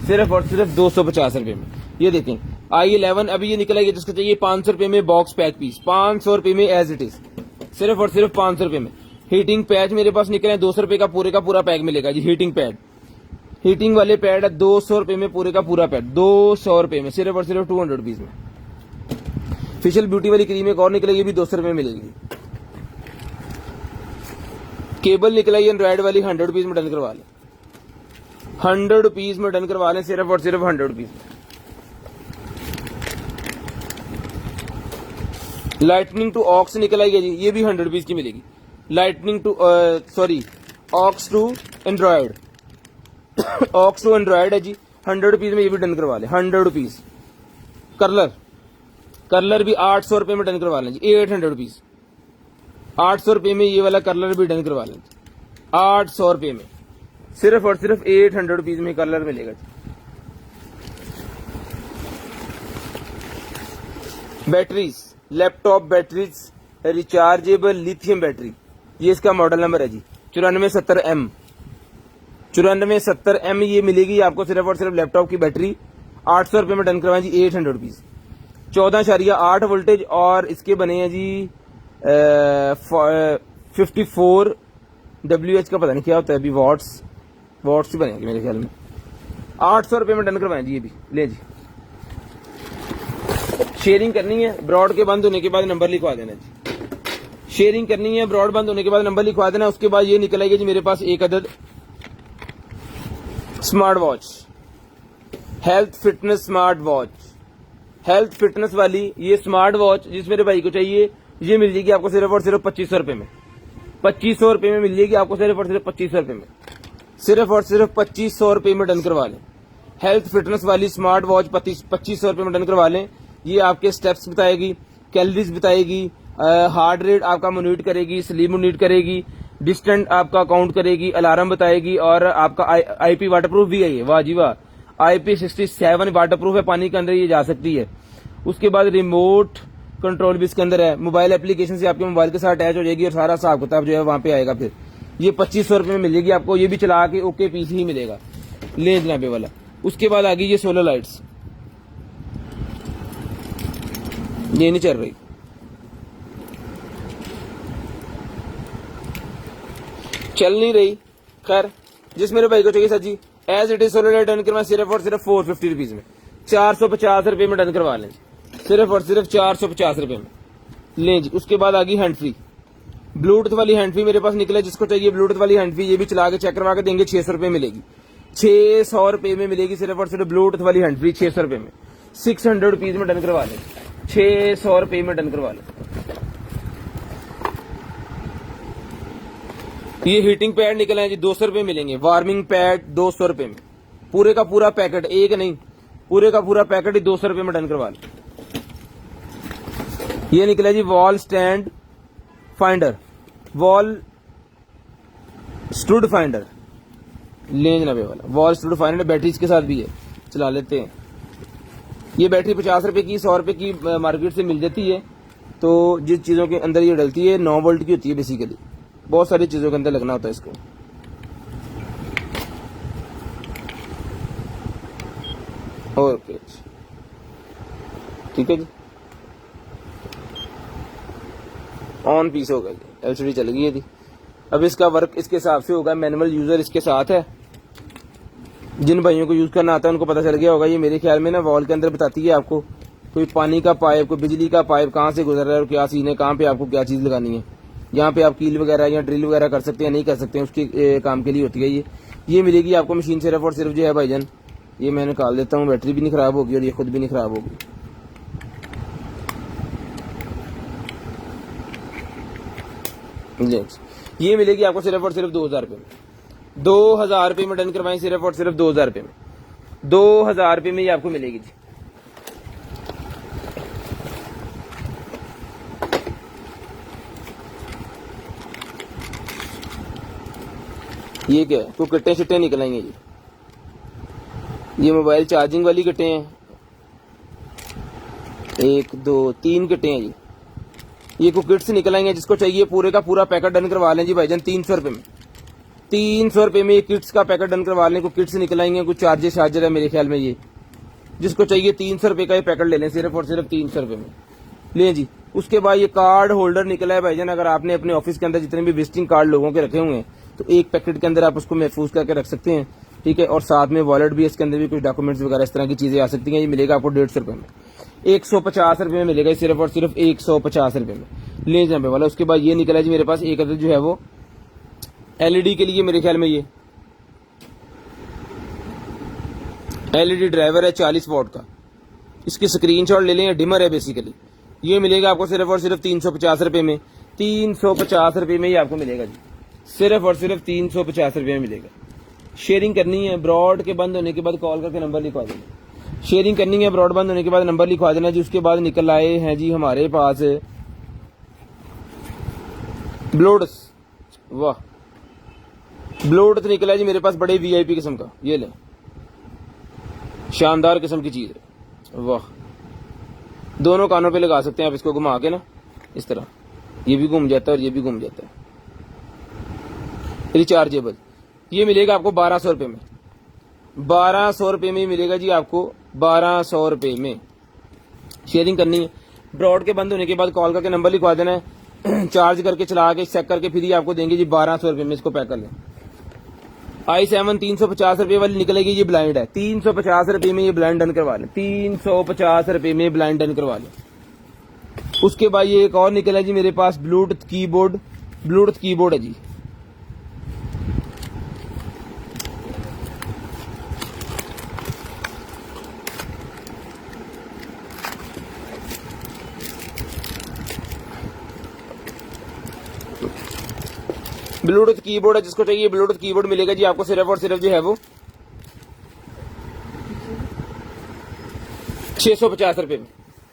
सिर्फ और सिर्फ 250 रुपये में। ये देखें i11 अभी ये निकला है, जिसको चाहिए 500 रुपये में बॉक्स पैक पीस, 500 रुपये में एज इट इज, सिर्फ और सिर्फ 500 रुपये में। हीटिंग पैच मेरे पास निकले हैं 200 रुपये का पूरा पैक मिलेगा जी। हीटिंग पैड, हीटिंग वाले पैड है 200 रुपये में पूरे का पूरा पैड, 200 रुपये में, सिर्फ और सिर्फ 200 रुपीज में। फेशियल ब्यूटी वाली क्रीम एक और निकलेगी, भी 200 रुपये में मिलेगी। केबल निकला है एंड्रॉइड वाली, 100 रुपीज में डन करवा लें, 100 रुपीज में डन करवा लें, सिर्फ और सिर्फ 100 रुपीज में। लाइटनिंग टू ऑक्स निकला है जी, ये भी 100 रुपीज की मिलेगी। Lightning to aux to Android, aux to Android है जी, 100 रुपीज में ये भी डन करवा लें, 100 रुपीज। कर्लर भी 800 रुपये में डन करवा लें जी, 800 रुपीज, 800 रुपये में ये वाला कर्लर भी डन करवा लें, 800 रुपये में, सिर्फ और सिर्फ 800 रुपीज में कर्लर मिलेगा जी। Batteries, laptop batteries, rechargeable lithium battery, ये इसका मॉडल नंबर है जी 9470M, 9470M ये मिलेगी आपको सिर्फ और सिर्फ लैपटॉप की बैटरी 800 रुपये में डन करवाएं जी, 800 रुपीज। 14.8 वोल्टेज और इसके बने हैं जी 54 WH का, पता नहीं क्या होता है अभी, वॉट्स ही बनेंगे मेरे ख्याल में। 800 रुपये में डन करवाएं जी ये भी, ले जी। शेयरिंग करनी है, ब्रॉड के बंद होने के बाद नंबर लिखवा देना जी। शेयरिंग करनी है, ब्रॉड बंद होने के बाद नंबर लिखवा देना। उसके बाद ये निकल आएगी जी मेरे पास एक अदद smart watch, health fitness smart watch, health fitness वाली ये स्मार्ट वॉच जिस मेरे भाई को चाहिए, ये मिल जाएगी आपको सिर्फ और सिर्फ 2500 रुपये में, 2500 रुपये में मिल जाएगी आपको सिर्फ और सिर्फ 2500 रुपये में, सिर्फ और सिर्फ 2500 रुपये में डन करवा लें। हेल्थ फिटनेस वाली स्मार्ट वॉच 2500 रुपये में डन करवा लें। ये आपके स्टेप्स बताएगी, कैलोरीज बताएगी, हार्ट रेट आपका मोनिटर करेगी, स्लीप मोनिटर करेगी, डिस्टेंस आपका काउंट करेगी, अलार्म बताएगी, और आपका IP वाटरप्रूफ भी है ये, वाह जी वाह, IP67 वाटरप्रूफ है, पानी के अंदर ये जा सकती है। उसके बाद रिमोट कंट्रोल भी इसके अंदर है, मोबाइल एप्लीकेशन से आपके मोबाइल के साथ अटैच हो जाएगी और सारा हिसाब किताब जो है वहां पे आएगा। फिर ये 2500 रुपये में मिल जाएगी आपको, ये भी चला के ओके पीस ही मिलेगा, ले जनाबे वाला। उसके बाद आ गई ये सोलर लाइट्स, ये नहीं चल रही, चल नहीं रही, खैर जिस मेरे भाई को चाहिए सर जी as it is solar light done करवा सिर्फ और सिर्फ 450 रुपीज में, 450 रुपये में डन करवा लें, सिर्फ और सिर्फ 450 रुपये में लें जी। उसके बाद आ गई हैंड फ्री, ब्लूटूथ वाली हैंड फ्री मेरे पास निकला, जिसको चाहिए ब्लूटूथ वाली हैंड फ्री ये भी चला के चेक करवा के देंगे, 600 रुपये मिलेगी, 600 रुपये में मिलेगी सिर्फ और सिर्फ ब्लूटूथ वाली हैंड फ्री, 600 रुपये में, 600 रुपीज में डन करवा लें, 600 रुपये में डन करवा लें। ये हीटिंग पैड निकले हैं जी, 200 रुपये मिलेंगे, वार्मिंग पैड 200 रुपये में, पूरे का पूरा पैकेट, एक नहीं पूरे का पूरा पैकेट ही 200 रुपये में डन करवा लें। ये निकला जी wall stand finder, wall stud finder, लेंज नबे वाला वॉल स्टूड फाइंडर, बैटरीज के साथ भी है, चला लेते हैं। ये बैटरी 50 रुपये की, 100 रुपये की मार्केट से मिल जाती है। तो जिस चीज़ों के अंदर ये डलती है 9 वोल्ट की होती है बेसिकली, बहुत सारी चीज़ों के अंदर लगना होता है इसको। ओके ठीक है जी, ऑन पीस हो गई, LCD चल गई है जी। अब इसका वर्क इसके हिसाब से होगा, मैनुअल यूजर इसके साथ है, जिन भाइयों को यूज करना आता है उनको पता चल गया होगा। ये मेरे ख्याल में ना वॉल के अंदर बताती है आपको कोई पानी का पाइप, कोई बिजली का पाइप कहाँ से गुजर रहा है और क्या सीन है, कहाँ पे आपको क्या चीज लगानी है। यहाँ पे आप कील वगैरह या ड्रिल वगैरह कर सकते हैं, नहीं कर सकते हैं, उसके काम के लिए होती है ये मिलेगी आपको मशीन सिर्फ और सिर्फ जो है भाईजान। ये मैं निकाल देता हूँ, बैटरी भी नहीं खराब होगी और ये खुद भी नहीं खराब होगी। ये मिलेगी आपको सिर्फ और सिर्फ 2000 रुपये में। 2000 रुपये में डन करवाएं, सिर्फ और सिर्फ 2000 रुपये में। 2000 रुपये में ये आपको मिलेगी जी। ये क्या है, तो कट्टे शिट्टे निकलेंगे ये मोबाइल चार्जिंग वाली कट्टे हैं, 1 2 3 कट्टे हैं जी। ये को किट्स निकल आएंगे, जिसको चाहिए पूरे का पूरा पैकेट डन करवा लें जी भाईजान 300 रुपये में। 300 रुपये में ये किट्स का पैकेट डन करवा लें। को किट्स निकल आएंगे, कुछ चार्जर है मेरे ख्याल में। ये जिसको चाहिए 300 रुपये का ये पैकेट ले लें, सिर्फ और सिर्फ 300 रुपये में लें जी। उसके बाद ये कार्ड होल्डर निकला है भाईजान। अगर आपने अपने ऑफिस के अंदर जितने भी विजिटिंग कार्ड लोगों के रखे हुए हैं तो एक पैकेट के अंदर आप उसको महफूज करके रख सकते हैं, ठीक है। और साथ में वॉलेट भी, इसके अंदर भी कुछ डॉक्यूमेंट्स वगैरह इस तरह की चीजें आ सकती हैं। ये मिलेगा आपको 150 रुपये में, 150 रुपये में मिलेगा, सिर्फ और सिर्फ 150 रुपये में ले जाने वाला। उसके बाद ये निकला जी मेरे पास एक अदर जो है वो एलईडी के लिए, मेरे ख्याल में ये एलईडी ड्राइवर है 40 वॉट का। इसकी स्क्रीनशॉट ले लें, या डिमर है बेसिकली। ये मिलेगा आपको सिर्फ और सिर्फ 350 रुपये में। 350 रुपये में ये आपको मिलेगा जी, सिर्फ और सिर्फ 350 रुपये में मिलेगा। शेयरिंग करनी है, ब्रॉड के बंद होने के बाद कॉल करके नंबर लिखवा देना। शेयरिंग करनी है, ब्रॉड बंद होने के बाद नंबर लिखवा देना जी। उसके बाद निकल आए हैं जी हमारे पास ब्लूटूथ। वाह, ब्लूटूथ निकला जी मेरे पास बड़े वीआईपी किस्म का। ये ले, शानदार किस्म की चीज है। वाह, दोनों कानों पे लगा सकते हैं आप इसको घुमा के ना, इस तरह। ये भी घूम जाता है और ये भी घूम जाता है। रिचार्जेबल। ये मिलेगा आपको 1200 रुपये में। 1200 रुपये में मिलेगा जी आपको, 1200 रुपये में। शेयरिंग करनी है, ब्रॉड के बंद होने के बाद कॉल करके नंबर लिखवा देना है। चार्ज करके चला के चेक करके फिर ही आपको देंगे जी 1200 रुपये में। इसको पैक कर लें। i7 350 रुपये वाली निकलेगी, ये ब्लाइंड है। 350 रुपये में ये ब्लाइंड डन करवा लें, 350 रुपये में ब्लाइंड डन करवा लें। उसके बाद ये एक और निकला जी मेरे पास ब्लूटूथ कीबोर्ड। ब्लूटूथ कीबोर्ड है जी। ब्लूटूथ कीबोर्ड है, जिसको चाहिए ब्लूटूथ कीबोर्ड मिलेगा जी आपको सिर्फ और सिर्फ जो है वो 650 रुपये में।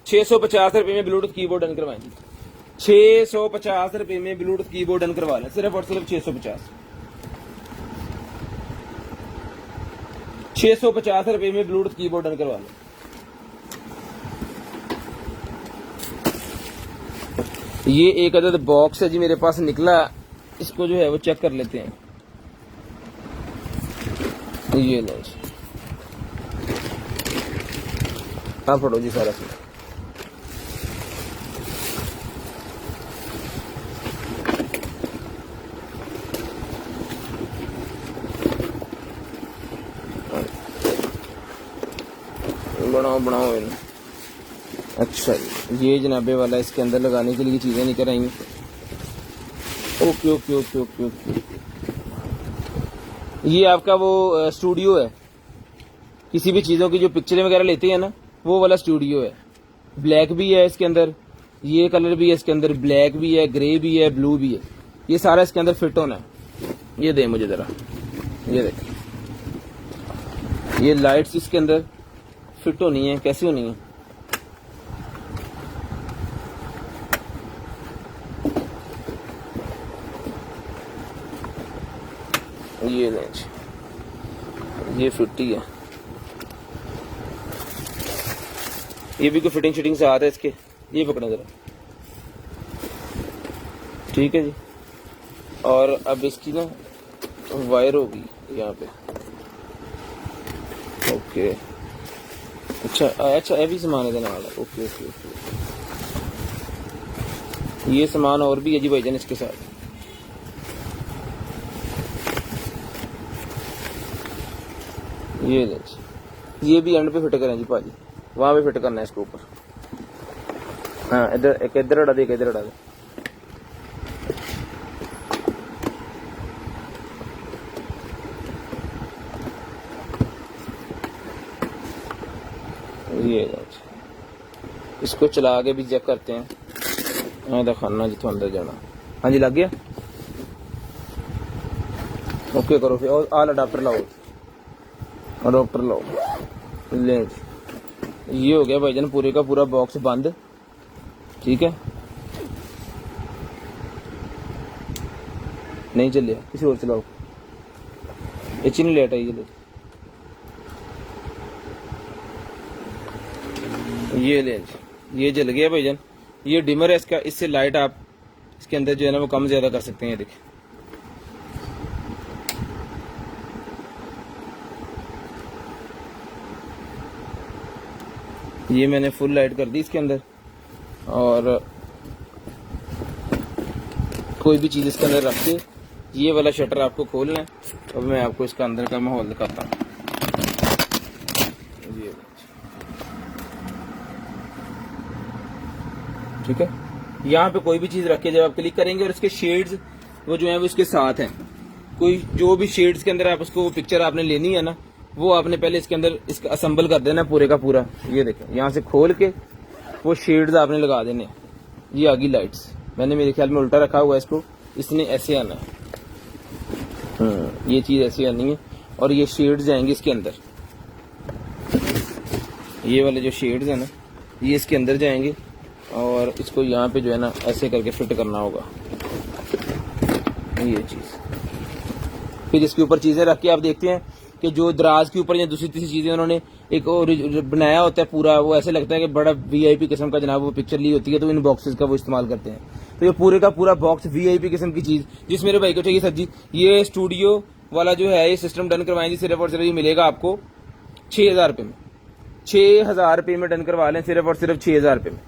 650 रुपये में ब्लूटूथ कीबोर्ड डन करवाएंगे। 650 रुपये में ब्लूटूथ कीबोर्ड डन करवा लें, सिर्फ और सिर्फ 650। 650 रुपये में ब्लूटूथ कीबोर्ड डन करवा लें। ये एक अदद बॉक्स है जी मेरे पास निकला, इसको जो है वो चेक कर लेते हैं। ये लो, आप पढ़ो जी सारा सुना। बनाओ इन्हें। अच्छा, ये जनाबे वाला इसके अंदर लगाने के लिए चीजें निकल आई हैं। Okay okay okay okay okay. ये आपका वो स्टूडियो है, किसी भी चीजों की जो पिक्चरें वगैरह लेते हैं ना, वो वाला स्टूडियो है। ब्लैक भी है इसके अंदर, ये कलर भी है इसके अंदर, ब्लैक भी है, ग्रे भी है, ब्लू भी है। ये सारा इसके अंदर फिट होना है। ये दे मुझे जरा, ये देख, ये लाइट्स इसके अंदर फिट होनी है। कैसी होनी है? ये लेंज, ये फिट ही है। ये भी कोई फिटिंग शिटिंग से आता है इसके। ये पकड़ा जरा, ठीक है जी। और अब इसकी ना वायर होगी यहाँ पे। ओके, अच्छा अच्छा, ये भी सामान है देने वाला। Okay okay okay. ये सामान और भी है जी भाईजान इसके साथ। ये ले जी, ये भी एंड पे फिट करें जी भाजी, वहां पे फिट करना है इसके ऊपर। हाँ इधर एक इधर हटा दे, एक इधर हटा दे। ये इसको चला के भी चेक करते हैं। हाँ दिखाना जितो अंदर जाना। हाँ जी लग गया, ओके करो फिर। और आल अडाप्टर लाओ, अडाप्टर लाओ। ले ये हो गया भाईजान पूरे का पूरा बॉक्स बंद। ठीक है, नहीं चलिए किसी और चलाओ, इची नहीं लेट आई। ये ले ये जल गया भाईजान। ये डिमर है इसका, इससे लाइट आप इसके अंदर जो है ना वो कम ज्यादा कर सकते हैं। देखिए ये मैंने फुल लाइट कर दी इसके अंदर, और कोई भी चीज इसके अंदर रख के ये वाला शटर आपको खोलना है। अब मैं आपको इसका अंदर का माहौल दिखाता हूँ। ठीक है, यहाँ पे कोई भी चीज रख के जब आप क्लिक करेंगे और इसके शेड्स वो जो है वो इसके साथ हैं। कोई जो भी शेड्स के अंदर आप उसको वो पिक्चर आपने लेनी है ना, वो आपने पहले इसके अंदर इसका असेंबल कर देना पूरे का पूरा। ये देखें यहाँ से खोल के वो शेड्स आपने लगा देने। ये आ गई लाइट्स, मैंने मेरे ख्याल में उल्टा रखा हुआ है इसको, इसने ऐसे आना है। ये चीज ऐसे आनी है और ये शेड्स जाएंगे इसके अंदर। ये वाले जो शेड्स है ना ये इसके अंदर जाएंगे और इसको यहाँ पे जो है ना ऐसे करके फिट करना होगा। ये चीज फिर इसके ऊपर चीजें रख के आप देखते हैं कि जो दराज के ऊपर या दूसरी तीसरी चीजें उन्होंने एक बनाया होता है पूरा, वो ऐसे लगता है कि बड़ा वीआईपी किस्म का जनाब वो पिक्चर ली होती है, तो इन बॉक्सेस का वो इस्तेमाल करते हैं। तो ये पूरे का पूरा बॉक्स वीआईपी किस्म की चीज जिस मेरे भाई को चाहिए सर जी। ये स्टूडियो वाला जो है ये सिस्टम डन करवाएंगे सिर्फ और सिर्फ ये मिलेगा आपको 6000 रुपये में। 6000 रुपये में डन करवा लें, सिर्फ और सिर्फ 6000 रुपये में,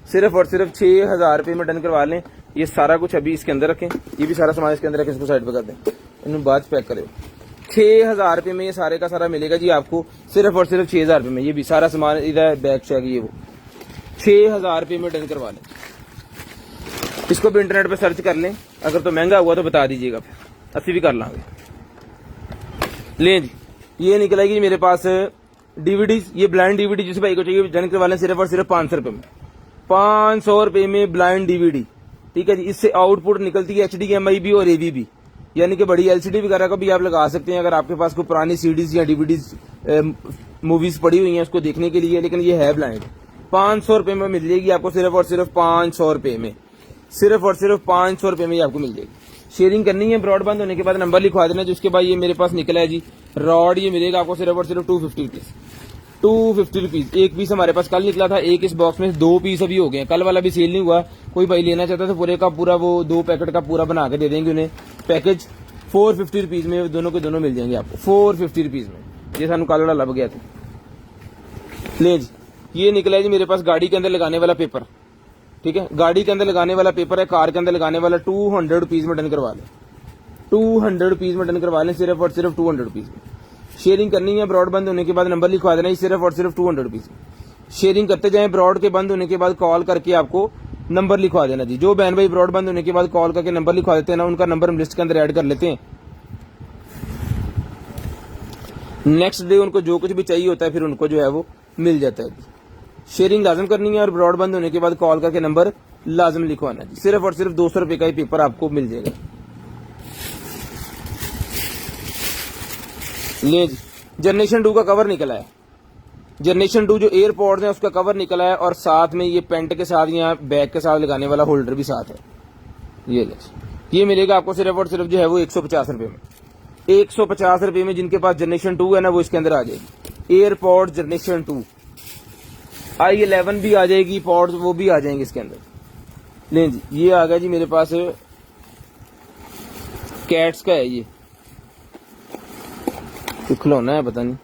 सिर्फ और सिर्फ 6000 रुपये में डन करवा लें। ये सारा कुछ अभी इसके अंदर रखें, ये भी सारा सामान इसके अंदर रखें, इसको साइड पे कर दें, इन्हें बाद पैक करें। 6000 रुपये में ये सारे का सारा मिलेगा जी आपको, सिर्फ और सिर्फ 6000 रुपये में। ये भी सारा सामान इधर बैग चेक, ये वो 6000 रुपये में डन करवा लें। इसको भी इंटरनेट पे सर्च कर लें, अगर तो महंगा हुआ तो बता दीजिएगा, फिर 80 भी कर लांगे। लें जी, ये निकलेगी मेरे पास डीवीडी, ये ब्लाइंड डीवीडी जिस भाई को चाहिए डन करवा लें, सिर्फ और सिर्फ 500 रुपये में। 500 रुपये में ब्लाइंड डीवीडी। ठीक है जी, इससे आउटपुट निकलती है HDMI भी और AV भी, यानी कि बड़ी LCD वगैरह को भी आप लगा सकते हैं अगर आपके पास कोई पुरानी CDs या DVDs मूवीज पड़ी हुई हैं उसको देखने के लिए। लेकिन ये है ब्लाइंड। 500 रुपये में मिल जाएगी आपको, सिर्फ और सिर्फ 500 रुपये में, सिर्फ और सिर्फ 500 रुपये में आपको मिल जाएगी। शेयरिंग करनी है, ब्रॉडबैंड होने के बाद नंबर लिखवा देना। जिसके बाद ये मेरे पास निकला है जी रॉड, ये मिलेगा आपको सिर्फ और सिर्फ 250 रुपीज। 250 रुपीज। एक पीस हमारे पास कल निकला था, एक इस बॉक्स में 2 पीस अभी हो गए। कल वाला भी सेल नहीं हुआ, कोई भाई लेना चाहता तो पूरे का पूरा वो 2 पैकेट का पूरा बना के दे देंगे उन्हें। पैकेज 450 रुपीज में दोनों के दोनों मिल जाएंगे आपको, 450 रुपीज में। ये सानू कल वाला लग गया था। ले जी, ये निकला है जी मेरे पास गाड़ी के अंदर लगाने वाला पेपर। ठीक है, गाड़ी के अंदर लगाने वाला पेपर है, कार के अंदर लगाने वाला। 200 रुपीज में डन करवा लें, 200 रुपीज में डन करवा लें, सिर्फ और सिर्फ 200 रुपीज में। शेयरिंग करनी है, ब्रॉड बंद होने के बाद नंबर लिखवा देना, सिर्फ और सिर्फ 200 रुपीज में। शेयरिंग करते जाएं, ब्रॉड के बंद होने के बाद कॉल करके आपको नंबर लिखवा देना जी। जो बहन भाई ब्रॉड बंद होने के बाद कॉल करके नंबर लिखवा देते हैं ना, उनका नंबर हम लिस्ट के अंदर ऐड कर लेते हैं। नेक्स्ट डे उनको जो कुछ भी चाहिए होता है फिर उनको जो है वो मिल जाता है। शेयरिंग लाजम करनी है और ब्रॉड बंद होने के बाद कॉल करके नंबर लाजम लिखवाना है। सिर्फ और सिर्फ 200 रुपए का ही पेपर आपको मिल जाएगा। ले जी, जनरेशन 2 का कवर निकला है। जनरेशन 2 जो एयरपॉड्स है उसका कवर निकला है, और साथ में ये पेंट के साथ यहाँ बैग के साथ लगाने वाला होल्डर भी साथ है। ये ले, ये मिलेगा आपको सिर्फ और सिर्फ जो है वो 150 रुपए में। 150 रुपए में जिनके पास जनरेशन 2 है ना वो इसके अंदर आ जाएगी। एयरपॉड जनरेशन 2, i11 भी आ जाएगी, पॉड्स वो भी आ जाएंगे इसके अंदर। लें जी, ये आ गया जी मेरे पास कैट्स का है। ये खिलौना है, पता नहीं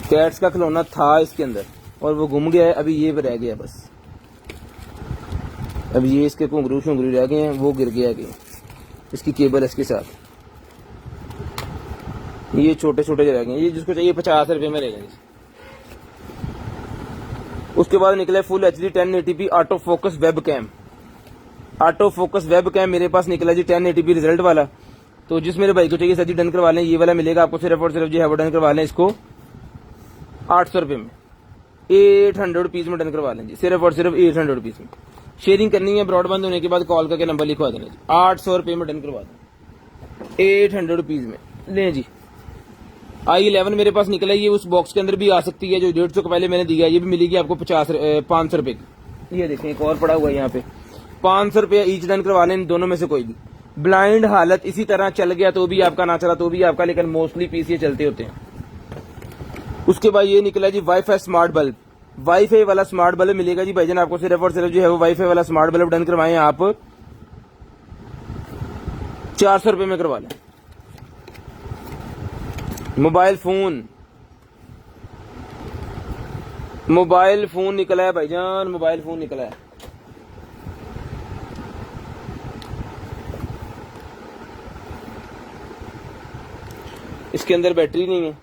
कैट्स का खिलौना था इसके अंदर और वो गुम गया है। अभी ये रह गया बस, अब ये इसके घुंघरू शुंघरू रह गए हैं, वो गिर गया कि इसकी केबल इसके साथ। ये छोटे छोटे रह गए, ये जिसको चाहिए 50 रुपए में रहेगा। उसके बाद निकला full HD 1080p auto focus web cam. Auto focus web cam मेरे पास निकला जी 1080p रिजल्ट वाला। तो जिस मेरे भाई को चाहिए सर जी डन करवा लें, ये वाला मिलेगा आपको सिर्फ और सिर्फ जो है वो डन करवा लें इसको 800 रुपए में, 800 रुपीज में डन करवा लें जी, सिर्फ और सिर्फ 800 रुपीज में। शेयरिंग करनी है ब्रॉडबैंड होने के बाद कॉल करके नंबर लिखवा देना जी, 800 रुपए में डन करवा दें 800 रुपीज में। लें जी i11 मेरे पास निकला, ये उस बॉक्स के अंदर भी आ सकती है जो 150 का पहले मैंने दिया, ये भी मिलेगी आपको 500 रुपए की। ये देखें एक और पड़ा हुआ है यहाँ पे, 500 रुपया ईच डन करवा लें दोनों में से कोई भी। ब्लाइंड हालत इसी तरह चल गया तो भी आपका, ना चला तो भी आपका, लेकिन मोस्टली पीस ये चलते होते हैं। उसके बाद ये निकला जी वाईफाई स्मार्ट बल्ब, वाईफाई वाला स्मार्ट बल्ब मिलेगा जी भाईजान आपको सिर्फ और सिर्फ जो है वो वाईफाई वाला स्मार्ट बल्ब डन करवाएं आप 400 रुपए में करवा लें। मोबाइल फोन निकला है भाईजान, मोबाइल फोन निकला है। इसके अंदर बैटरी नहीं है,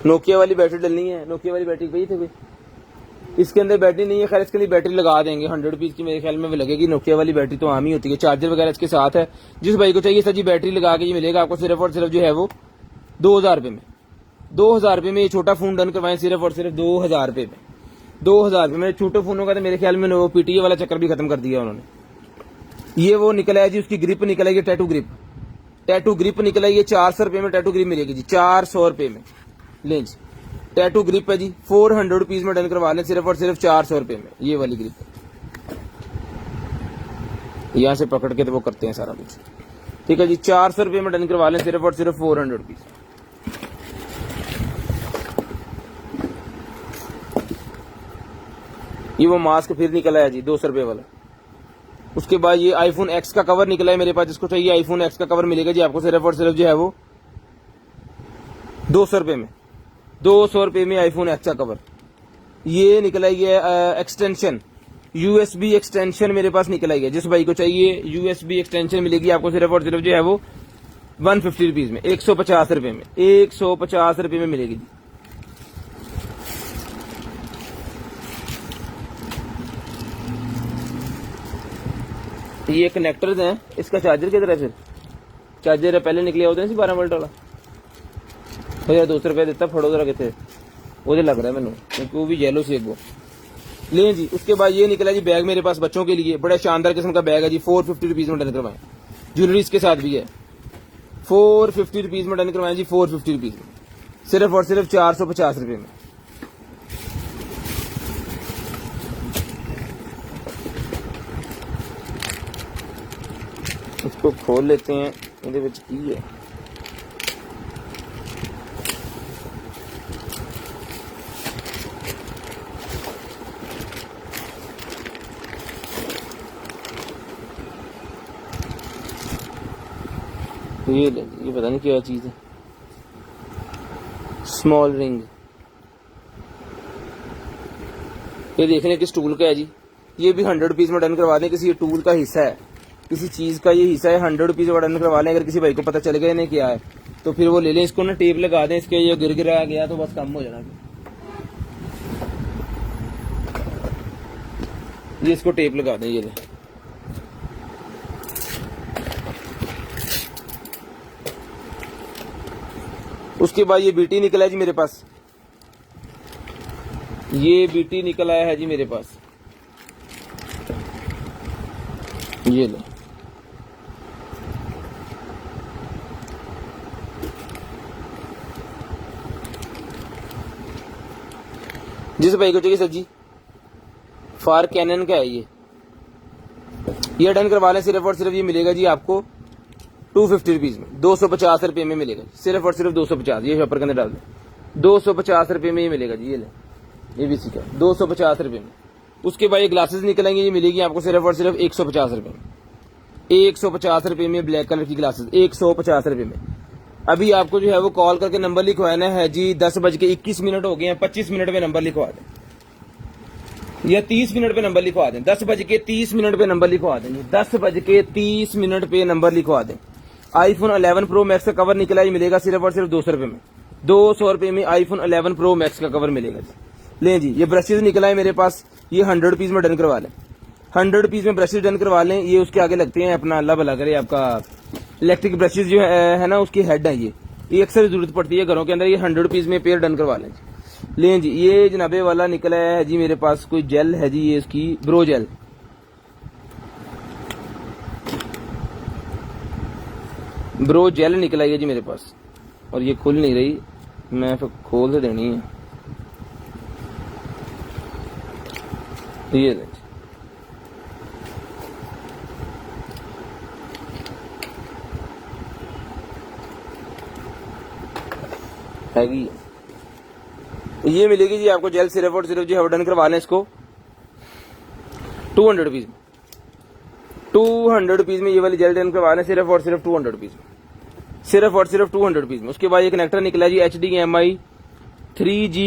नोकिया वाली बैटरी डलनी है, नोकिया वाली बैटरी गई थे कोई, इसके अंदर बैटरी नहीं है। खैर इसके लिए बैटरी लगा देंगे 100 रुपीज की मेरे ख्याल में लगेगी। नोकिया वाली बैटरी तो आम ही होती है, चार्जर वगैरह इसके साथ है। जिस भाई को चाहिए सर जी बैटरी लगा के ये मिलेगा आपको सिर्फ और सिर्फ जो है वो 2000 रुपए में। 2000 रुपए में ये छोटा फोन डन करवाएं सिर्फ और सिर्फ 2000 रुपए में। 2000 रुपए में छोटे फोनों का तो मेरे ख्याल में वो PTA वाला चक्कर भी खत्म कर दिया उन्होंने। ये वो निकला है जी, उसकी ग्रिप निकला है टैटू ग्रिप निकला है, ये 400 रुपए में टैटू ग्रिप मिलेगी जी, 400 रुपए में। लें जी टैटू ग्रिप है जी, 400 रुपीज में डन करवा लें सिर्फ और सिर्फ 400 रुपए में। ये वाली ग्रिप यहां से पकड़ के तो वो करते हैं सारा कुछ, ठीक है जी। 400 रुपए में डन करवा लें सिर्फ और सिर्फ 400 रुपीज। ये वो मास्क फिर निकला है जी 200 रुपए वाला। उसके बाद ये iPhone X का कवर निकला है मेरे पास, जिसको चाहिए iPhone X का कवर मिलेगा जी आपको सिर्फ और सिर्फ जो है वो 200 रुपए में। 200 रुपए में iPhone X का कवर। ये निकला है, ये एक्सटेंशन USB एक्सटेंशन मेरे पास निकला है। जिस भाई को चाहिए USB एक्सटेंशन मिलेगी आपको सिर्फ और सिर्फ जो है वो 150 रुपीज में, 150 रुपए में, 150 रुपए में मिलेगी जी। ये कनेक्टर्स हैं, इसका चार्जर किधर है? फिर चार्जर पहले निकले होते हैं 12 वोल्ट वाला। तो यार 200 रुपए देता फड़ो जरा कितने वो लग रहा है मैंने, क्योंकि वो भी येलो से वो। लें जी उसके बाद ये निकला जी बैग मेरे पास बच्चों के लिए, बड़ा शानदार किस्म का बैग है जी, 450 रुपीज में डन करवाएं। ज्वेलरी इसके साथ भी है, 450 रुपीज में डन करवाएं जी, 450 रुपीज में, सिर्फ और सिर्फ 450 रुपए में। इसको खोल लेते हैं, ਇਹਦੇ ਵਿੱਚ ਕੀ है? ये पता नहीं क्या चीज है, स्मॉल रिंग। ये देखने किस टूल का है जी, ये भी 100 रुपीज में डन करवा दें। किसी टूल का हिस्सा है, किसी चीज का ये हिस्सा है, 100 रुपीज में डन करवा लें। अगर किसी भाई को पता चल गया नहीं क्या है तो फिर वो ले लें। इसको ना टेप लगा दें, इसके ये गिर गिरा गया तो बस कम हो जाना। ये इसको टेप लगा दें, ये ले। उसके बाद ये बीटी निकला है जी मेरे पास, ये बीटी निकल आया है जी मेरे पास, ये लो। जिस भाई को चाहिए सर जी फार कैनन का है, ये डन करवा लें सिर्फ और सिर्फ ये मिलेगा जी आपको 250 रुपीज में, 250 रुपए में मिलेगा सिर्फ और सिर्फ 250। ये शॉपर के अंदर डाल दें, 250 रुपए में ये मिलेगा जी। ये ले, ये भी सीखा 250 रुपए में। उसके बाद ये ग्लासेस निकलेंगे, ये मिलेगी आपको सिर्फ और सिर्फ 150 रुपए में, 150 रुपए में ब्लैक कलर की ग्लासेस, 150 रुपए में। अभी आपको जो है वो कॉल करके नंबर लिखवाना है जी। 10:21 हो गए हैं, 25 मिनट पे नंबर लिखवा दें या 30 मिनट पे नंबर लिखवा दें। 10:30 पे नंबर लिखवा दें, 10:30 पे नंबर लिखवा दें। आईफोन 11 प्रो मैक्स का कवर निकला ही मिलेगा सिर्फ और सिर्फ 200 रुपए में। 200 रुपए में आईफोन 11 प्रो मैक्स का कवर मिलेगा जी। लें जी, ये ब्रशेज निकला है मेरे पास, ये 100 रुपीज में डन करवा लें। 100 रुपीज में ब्रशेज डन करवा लें। ये उसके आगे लगते हैं अपना, अल्लाह भला करे, आपका इलेक्ट्रिक ब्रशेज जो है ना, उसकी हेड है ये अक्सर जरूरत पड़ती है घरों के अंदर। ये 100 रुपीज में पेयर डन करवा लें जी। लें जी, ये जनाबे वाला निकला है जी मेरे पास, कोई जेल है जी, ये इसकी ब्रो जेल, ब्रो जेल निकला है जी मेरे पास, और ये खुल नहीं रही, मैं फिर खोल से देनी है। ये हैगी, ये मिलेगी जी आपको जेल सिर्फ और सिर्फ जी, डन करवा लें इसको 200 रुपीज में। 200 रुपीज में ये वाली जेल डन करवा लें सिर्फ और सिर्फ 200 रुपीज में, सिर्फ और सिर्फ 200 रुपीज में। उसके बाद ये कनेक्टर निकला जी HDMI 3G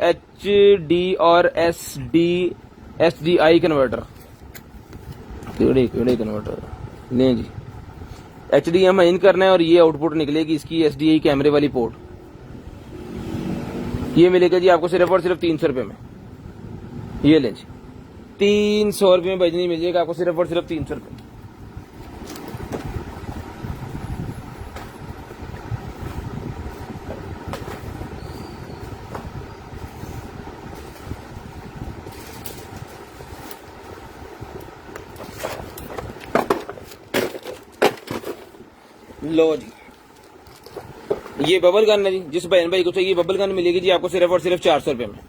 HD और SDI कन्वर्टर, केड़े कन्वर्टर लें जी। HDMI इन करना है और ये आउटपुट निकलेगी इसकी SDI कैमरे वाली पोर्ट। ये मिलेगा जी आपको सिर्फ और सिर्फ 300 रुपए में। ये लें जी, 300 रुपए में बजनी मिल जाएगा आपको सिर्फ और सिर्फ 300 रुपए। लो जी, ये बबल गन है जी, जिस बहन भाई को चाहिए बबल गन मिलेगी जी आपको सिर्फ और सिर्फ 400 रुपए में।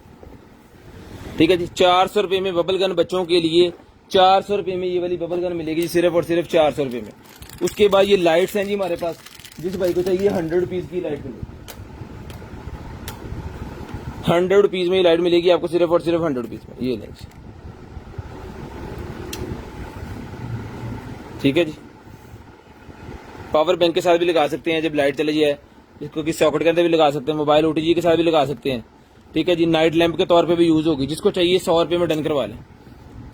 ठीक है जी, 400 रुपए में बबल गन बच्चों के लिए, 400 रुपए में ये वाली बबल गन मिलेगी जी सिर्फ और सिर्फ 400 रुपए में। उसके बाद ये लाइट्स हैं जी हमारे पास, जिस भाई को चाहिए 100 रुपीज की लाइट मिलेगी, 100 रुपीज में ये लाइट मिलेगी आपको सिर्फ और सिर्फ 100 रुपीज में। ये लाइट, ठीक है जी। पावर बैंक के साथ भी लगा सकते हैं जब लाइट चली जाए, इसको किसी सॉकेट के अंदर भी लगा सकते हैं, मोबाइल OTG के साथ भी लगा सकते हैं। ठीक है जी, नाइट लैंप के तौर पे भी यूज होगी। जिसको चाहिए 100 रुपए में डन करवा लें,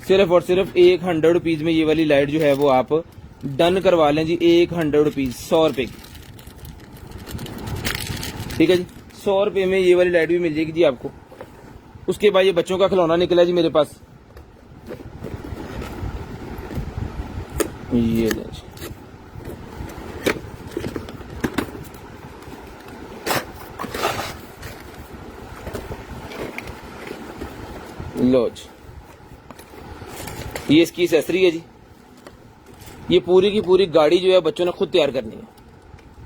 सिर्फ और सिर्फ 100 रुपीज में ये वाली लाइट जो है वो आप डन करवा लें जी, 100 रुपीज, 100 रुपए की। ठीक है जी, 100 रुपए में ये वाली लाइट भी मिल जाएगी जी आपको। उसके बाद ये बच्चों का खिलौना निकला जी मेरे पास, ये जी, लो जी, ये इसकी एसेसरी है जी। ये पूरी की पूरी गाड़ी जो है बच्चों ने खुद तैयार करनी है,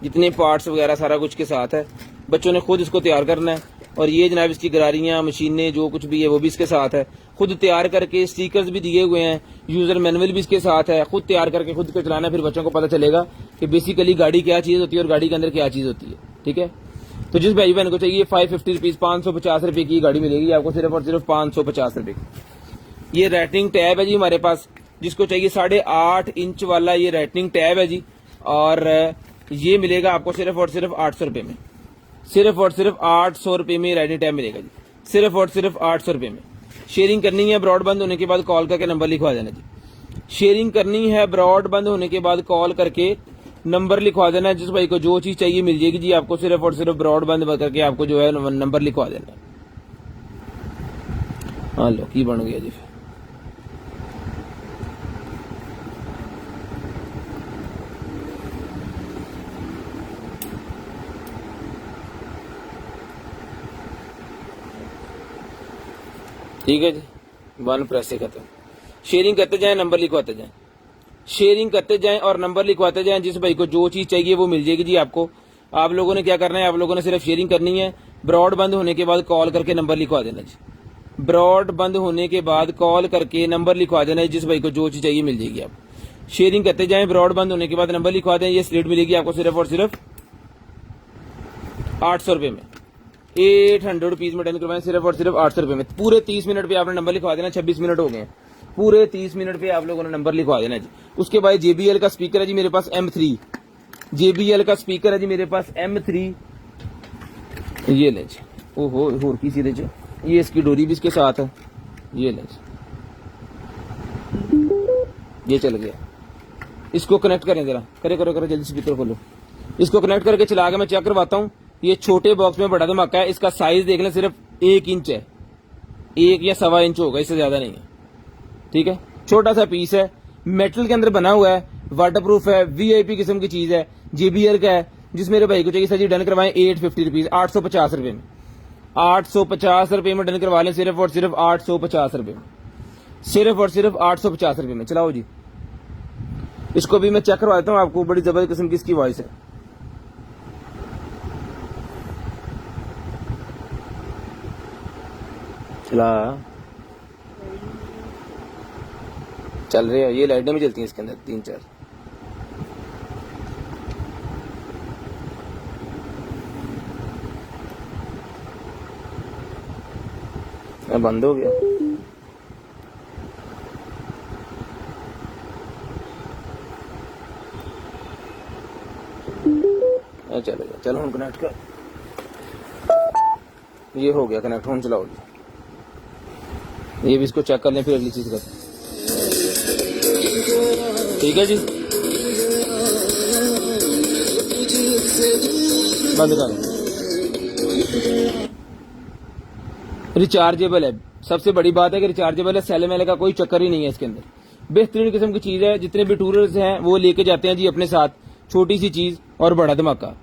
जितने पार्ट्स वगैरह सारा कुछ के साथ है, बच्चों ने खुद इसको तैयार करना है। और ये जनाब इसकी गरारियां, मशीनें, जो कुछ भी है वो भी इसके साथ है, खुद तैयार करके। स्टिकर्स भी दिए हुए हैं, यूजर मैनुअल भी इसके साथ है, खुद तैयार करके खुद को चलाना है। फिर बच्चों को पता चलेगा कि बेसिकली गाड़ी क्या चीज होती है और गाड़ी के अंदर क्या चीज होती है। ठीक है, तो जिस भाई बहन को चाहिए 550 रुपीज, 550 रुपए की गाड़ी मिलेगी आपको सिर्फ और सिर्फ 550 रुपए की। ये राइटिंग टैब है जी हमारे पास, जिसको चाहिए 8.5 इंच वाला ये राइटिंग टैब है जी, और ये मिलेगा आपको सिर्फ और सिर्फ 800 रुपए में, सिर्फ और सिर्फ 800 रुपए में राइटिंग टैब मिलेगा जी, सिर्फ और सिर्फ 800 रुपए में। शेयरिंग करनी है ब्रॉडबैंड होने के बाद कॉल करके नंबर लिखवा देना जी। शेयरिंग करनी है ब्रॉडबैंड होने के बाद कॉल करके नंबर लिखवा देना है। जिस भाई को जो चीज चाहिए मिल जाएगी जी आपको, सिर्फ और सिर्फ ब्रॉडबैंड करके आपको जो है नंबर लिखवा देना है। हाँ लो, की बन गया जी। ठीक है जी, 1 प्रेस से खत्म। शेयरिंग करते जाएं, नंबर लिखवाते जाएं, शेयरिंग करते जाएं और नंबर लिखवाते जाएं। जिस भाई को जो चीज चाहिए वो मिल जाएगी जी आपको। आप लोगों ने क्या करना है, आप लोगों ने सिर्फ शेयरिंग करनी है। ब्रॉड बंद होने के बाद कॉल करके नंबर लिखवा देना जी। ब्रॉड बंद होने के बाद कॉल करके नंबर लिखवा देना है। जिस भाई को जो चीज चाहिए मिल जाएगी। आप शेयरिंग करते जाएं, ब्रॉड बंद होने के बाद नंबर लिखवा दें। ये स्लेट मिलेगी आपको सिर्फ और सिर्फ 800 रुपए में, 800 रुपीज में डन करवाएं, सिर्फ और सिर्फ 800 रुपए में। पूरे 30 मिनट पे आपने नंबर लिखवा देना। 26 मिनट हो गए, पूरे 30 मिनट पे आप लोगों ने नंबर लिखवा देना जी। उसके बाद JBL का स्पीकर है जी मेरे पास M3, JBL का स्पीकर है जी मेरे पास M3। ये ले जी, ओहो होर की सीधे जी, ये इसकी डोरी भी इसके साथ है। ये ले जी, ये चल गया। इसको कनेक्ट करें जरा, करो जल्दी स्पीकर खोलो। इसको कनेक्ट करके चला के मैं चेक करवाता हूँ। ये छोटे बॉक्स में बड़ा धमाका है। इसका साइज देख लें, सिर्फ 1 इंच है, 1 या 1.25 इंच होगा, इससे ज्यादा नहीं है। ठीक है, छोटा सा पीस है, मेटल के अंदर बना हुआ है, वाटरप्रूफ है, वीआईपी किस्म की चीज है, JBL का है। जिस मेरे भाई को चाहिए सर जी डन करवाएं 850 रुपीज, 850 रुपए में, 850 रुपए में डन करवा लें, सिर्फ और सिर्फ 850 रुपए में, सिर्फ और सिर्फ 850 रुपए में। चलाओ जी, इसको भी मैं चेक करवाता हूँ आपको। बड़ी जबरदस्त किस्म की इसकी वॉइस है। चल रहे हैं, ये लाइटें भी चलती हैं इसके अंदर 3-4। बंद हो गया। चलेगा, चलो हम कनेक्ट कर, ये हो गया कनेक्ट। हम चलाओ जी, ये भी इसको चेक कर लें, फिर अगली चीज करते हैं। ठीक है जी, बंद कर। रिचार्जेबल है, सबसे बड़ी बात है कि रिचार्जेबल है, सेल मेले का कोई चक्कर ही नहीं है इसके अंदर। बेहतरीन किस्म की चीज है, जितने भी टूरिस्ट हैं वो लेके जाते हैं जी अपने साथ। छोटी सी चीज और बड़ा धमाका।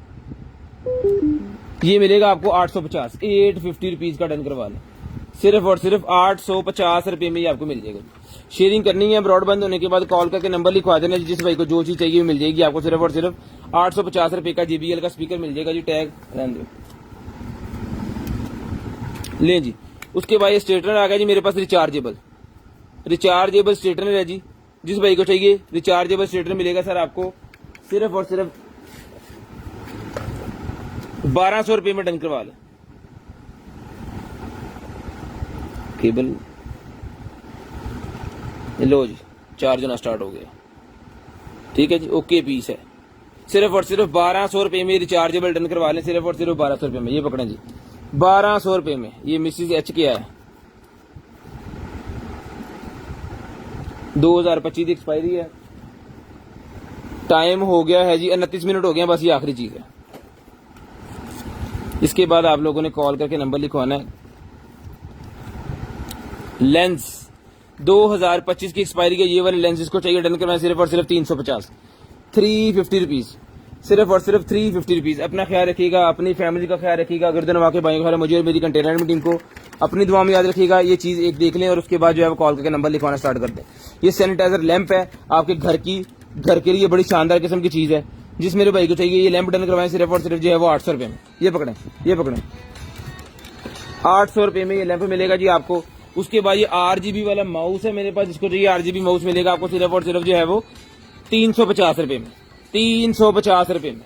ये मिलेगा आपको 850, 850 रुपीज का डन करवा लें, सिर्फ और सिर्फ 850 रुपए में ये आपको मिल जाएगा। शेयरिंग करनी है, ब्रॉडबैंड होने के बाद कॉल करके नंबर लिखवा देना, जिस भाई को जो चीज चाहिए मिल जाएगी आपको। सिर्फ और सिर्फ 850 रुपए का JBL का स्पीकर मिल जाएगा जी। टैग रहने दो, ले जी। उसके बाद ये स्ट्रेटनर आ गया जी मेरे पास, रिचार्जेबल स्ट्रेटनर है जी। जिस भाई को चाहिए रिचार्जेबल स्ट्रेटनर मिलेगा सर आपको सिर्फ और सिर्फ 1200 रुपए में डन करवा लें। केबल लो जी, चार्ज होना स्टार्ट हो गया। ठीक है जी, ओके पीस है। सिर्फ और सिर्फ 1200 रुपए में रिचार्जेबल डन करवा लें, सिर्फ और सिर्फ 1200 रुपए में। ये पकड़ें जी, 1200 रुपए में। ये मिसिस H के है, 2025 की एक्सपायरी है। टाइम हो गया है जी 29 मिनट हो गए, बस ये आखिरी चीज है। इसके बाद आप लोगों ने कॉल करके नंबर लिखवाना है। लेंस 2025 की एक्सपायरी के ये वाले लेंस इसको चाहिए डन करना है, सिर्फ और सिर्फ 350, 350 रुपीज, सिर्फ और सिर्फ 350 रुपीज। अपना ख्याल रखिएगा, अपनी फैमिली का ख्याल रखिएगा, गर्दन वाके भाई का, मुझे और मेरी कंटेनर टीम को अपनी दुआ में याद रखिएगा। ये चीज एक देख लें और उसके बाद जो है वो कॉल करके नंबर लिखवाना स्टार्ट कर दें। ये सैनिटाइजर लैंप है आपके घर के लिए, बड़ी शानदार किस्म की चीज है। जिस मेरे भाई को चाहिए ये लैंप डन करवाएं, सिर्फ और सिर्फ जो है वो 800 रुपए में। ये पकड़े 800 रुपए में ये लैंप मिलेगा जी आपको। उसके बाद ये RGB वाला माउस है मेरे पास, जिसको चाहिए RGB माउस मिलेगा आपको सिर्फ और सिर्फ जो है वो 350 रुपए में, 350 रुपए में।